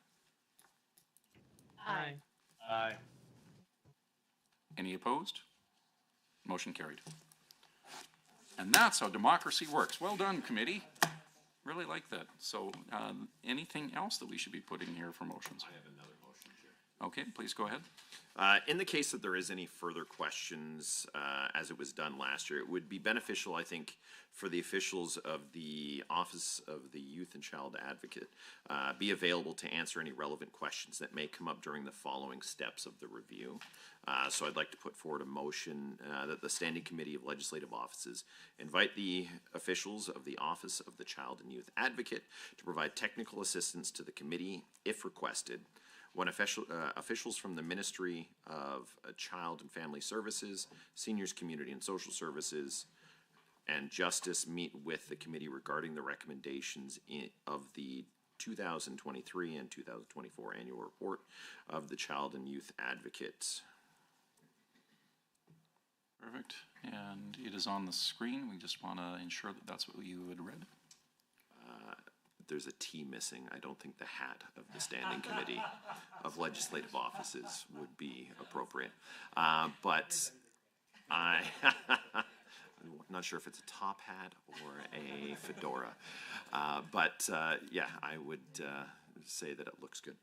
Aye. Aye. Any opposed? Motion carried. And that's how democracy works. Well done, committee. Really like that. So, anything else that we should be putting here for motions? I have another motion, Chair. Okay, please go ahead. In the case that there is any further questions, as it was done last year, it would be beneficial, I think, for the officials of the Office of the Youth and Child Advocate be available to answer any relevant questions that may come up during the following steps of the review. So I'd like to put forward a motion that the Standing Committee of Legislative Offices invite the officials of the Office of the Child and Youth Advocate to provide technical assistance to the committee if requested. When officials from the Ministry of Child and Family Services, Seniors, Community and Social Services, and Justice meet with the committee regarding the recommendations of the 2023 and 2024 annual report of the Child and Youth Advocates. Perfect. And it is on the screen. We just want to ensure that that's what you had read. There's a T missing. I don't think the hat of the Standing Committee of Legislative Offices would be appropriate. But I'm not sure if it's a top hat or a fedora. Yeah, I would say that it looks good.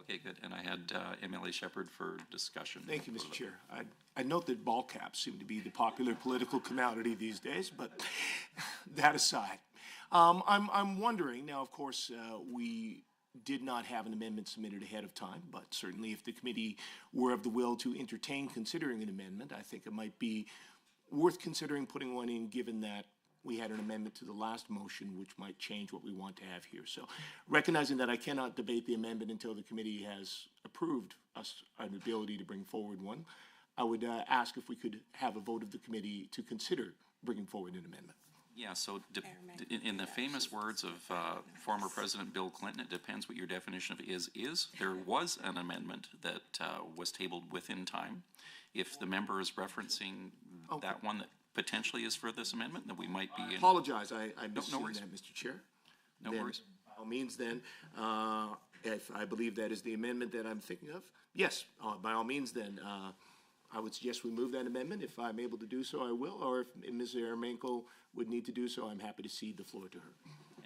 Okay, good. And I had MLA Shepherd for discussion. Thank you, Mr. Chair. I note that ball caps seem to be the popular political commodity these days, but that aside, I'm wondering, now, of course, we did not have an amendment submitted ahead of time, but certainly if the committee were of the will to entertain considering an amendment, I think it might be worth considering putting one in, given that we had an amendment to the last motion, which might change what we want to have here. So recognizing that I cannot debate the amendment until the committee has approved us an ability to bring forward one, I would ask if we could have a vote of the committee to consider bringing forward an amendment. Yeah, so in the famous words of former President Bill Clinton, it depends what your definition of is. There was an amendment that was tabled within time. If the member is referencing that one that potentially is for this amendment, then we might be in. Apologize, I missed no worries. that, Mr. Chair. No worries. By all means then, if I believe that is the amendment that I'm thinking of, yes, by all means then, I would suggest we move that amendment. If I'm able to do so, I will, or if Ms. Aramenko would need to do so, I'm happy to cede the floor to her.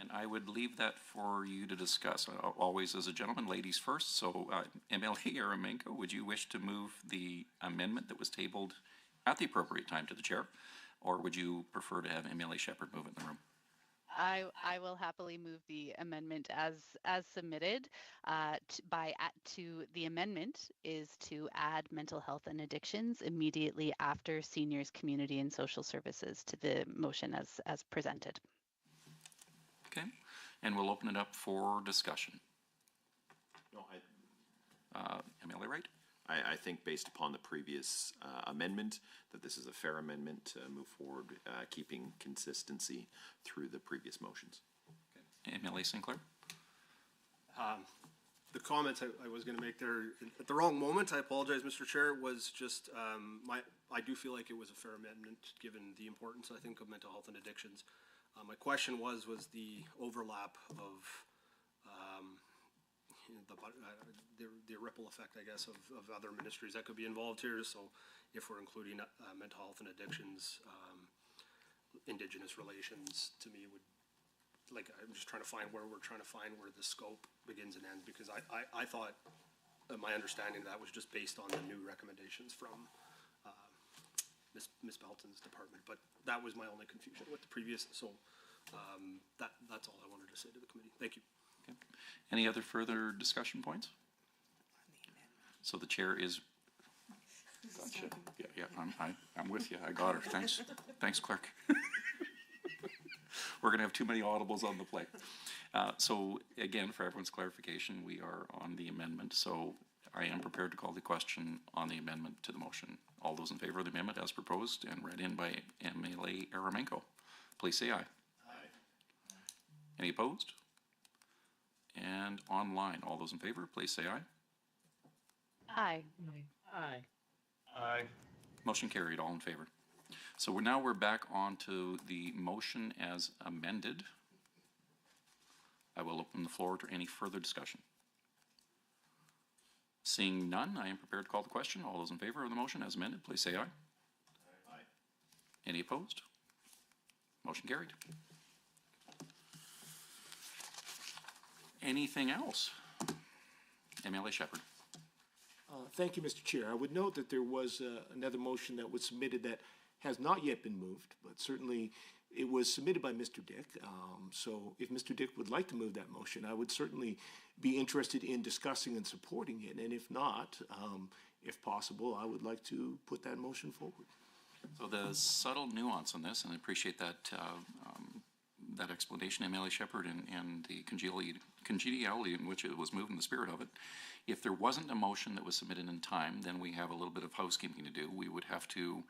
And I would leave that for you to discuss, always as a gentleman, ladies first. So MLA Aramenko, would you wish to move the amendment that was tabled at the appropriate time to the chair? Or would you prefer to have MLA Shepherd move it in the room? I will happily move the amendment as submitted. To the amendment is to add mental health and addictions immediately after seniors, community, and social services to the motion as presented. Okay, and we'll open it up for discussion. No, MLA Wright? I think based upon the previous amendment, that this is a fair amendment to move forward, keeping consistency through the previous motions. Okay. MLA Sinclair? The comments I was going to make there at the wrong moment, I apologize, Mr. Chair, was just I do feel like it was a fair amendment given the importance, I think, of mental health and addictions. My question was the overlap of the ripple effect, I guess, of other ministries that could be involved here. So if we're including mental health and addictions, Indigenous relations, to me would, like, I'm just trying to find where the scope begins and ends, because I thought my understanding of that was just based on the new recommendations from Ms. Belton's department, but that was my only confusion with the previous, so that's all I wanted to say to the committee. Thank you. Okay. Any other further discussion points? So the chair is. Gotcha. Yeah, I'm with you. I got her. Thanks, clerk. We're gonna have too many audibles on the play. So again, for everyone's clarification, we are on the amendment. So I am prepared to call the question on the amendment to the motion. All those in favor of the amendment as proposed and read in by MLA Aramenko, please say aye. Any opposed? And online, all those in favor, please say aye. Aye. Aye. Aye. Motion carried, all in favor. So we're back on to the motion as amended. I will open the floor to any further discussion. Seeing none, I am prepared to call the question. All those in favor of the motion as amended, please say aye. Aye. Any opposed? Motion carried. Anything else? MLA Shepherd. Thank you, Mr. Chair. I would note that there was another motion that was submitted that has not yet been moved, but certainly it was submitted by Mr. Dick. So if Mr. Dick would like to move that motion, I would certainly be interested in discussing and supporting it. And if not, if possible, I would like to put that motion forward. So the subtle nuance on this, and I appreciate that that explanation, MLA Shepherd, and the congeniality in which it was moved in the spirit of it. If there wasn't a motion that was submitted in time, then we have a little bit of housekeeping to do. We would have to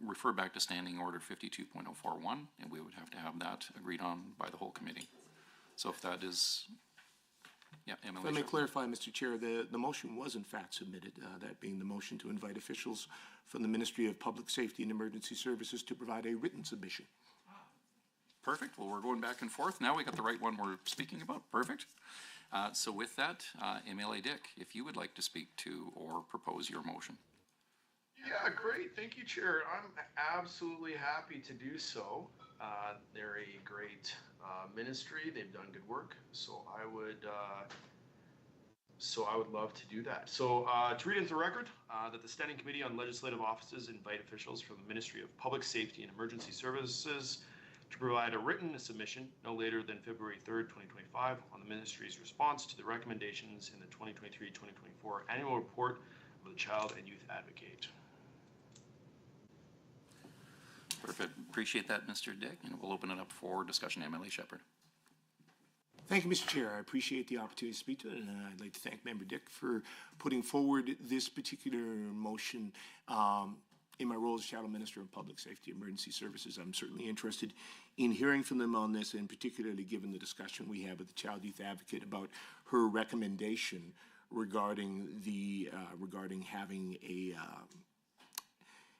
refer back to Standing Order 52.041, and we would have to have that agreed on by the whole committee. So if that is, yeah, MLA If I may Shepherd. clarify, Mr. Chair, the motion was in fact submitted, that being the motion to invite officials from the Ministry of Public Safety and Emergency Services to provide a written submission. Perfect. Well, we're going back and forth. Now we got the right one we're speaking about. Perfect. So with that, MLA Dick, if you would like to speak to or propose your motion. Yeah, great. Thank you, Chair. I'm absolutely happy to do so. They're a great ministry. They've done good work. So I would love to do that. So to read into the record, that the Standing Committee on Legislative Offices invite officials from the Ministry of Public Safety and Emergency Services to provide a written submission no later than February 3rd, 2025 on the Ministry's response to the recommendations in the 2023-2024 Annual Report of the Child and Youth Advocate. Perfect. Appreciate that, Mr. Dick, and we'll open it up for discussion. MLA Shepherd. Thank you, Mr. Chair. I appreciate the opportunity to speak to it, and I'd like to thank Member Dick for putting forward this particular motion. In my role as Shadow Minister of Public Safety and Emergency Services, I'm certainly interested in hearing from them on this, and particularly given the discussion we had with the Child Youth Advocate about her recommendation regarding the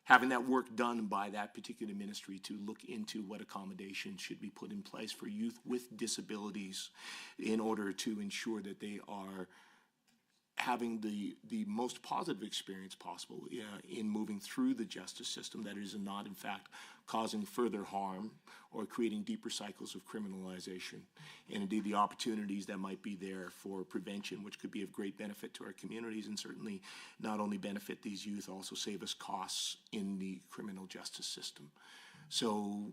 having that work done by that particular ministry to look into what accommodations should be put in place for youth with disabilities in order to ensure that they are having the most positive experience possible in moving through the justice system, that is not in fact causing further harm or creating deeper cycles of criminalization, and indeed the opportunities that might be there for prevention, which could be of great benefit to our communities and certainly not only benefit these youth, also save us costs in the criminal justice system. So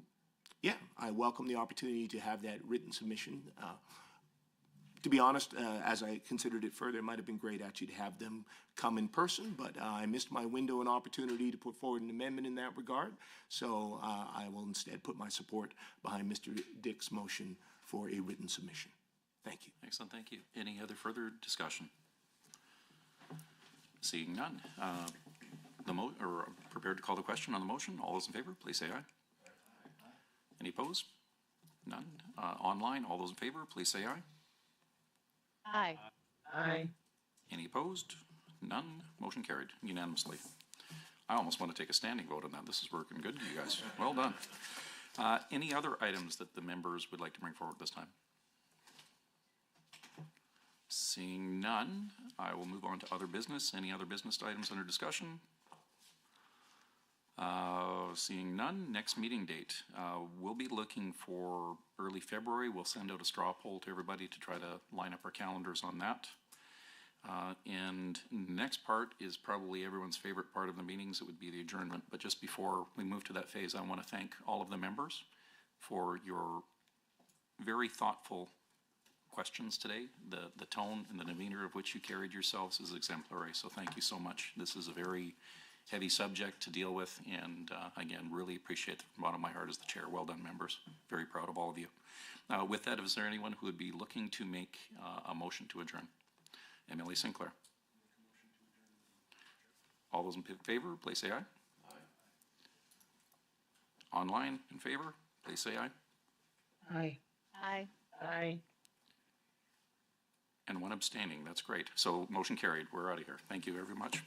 yeah, I welcome the opportunity to have that written submission. To be honest, as I considered it further, it might have been great actually to have them come in person, but I missed my window and opportunity to put forward an amendment in that regard. So I will instead put my support behind Mr. Dick's motion for a written submission. Thank you. Excellent, thank you. Any other further discussion? Seeing none, prepared to call the question on the motion. All those in favor, please say aye. Any opposed? None. Online, all those in favor, please say aye. Aye. Aye. Any opposed? None. Motion carried unanimously. I almost want to take a standing vote on that. This is working good, you guys. Well done. Any other items that the members would like to bring forward this time? Seeing none, I will move on to other business. Any other business items under discussion? Seeing none, next meeting date. We'll be looking for early February. We'll send out a straw poll to everybody to try to line up our calendars on that. And the next part is probably everyone's favorite part of the meetings. It would be the adjournment. But just before we move to that phase, I want to thank all of the members for your very thoughtful questions today. The tone and the demeanor of which you carried yourselves is exemplary. So thank you so much. This is a very heavy subject to deal with, and again, really appreciate it from the bottom of my heart as the chair. Well done, members. Very proud of all of you. With that, is there anyone who would be looking to make a motion to adjourn? MLA Sinclair. All those in favor, please say aye. Aye. Online in favor, please say aye. Aye. Aye. Aye. And one abstaining. That's great. So motion carried. We're out of here. Thank you very much.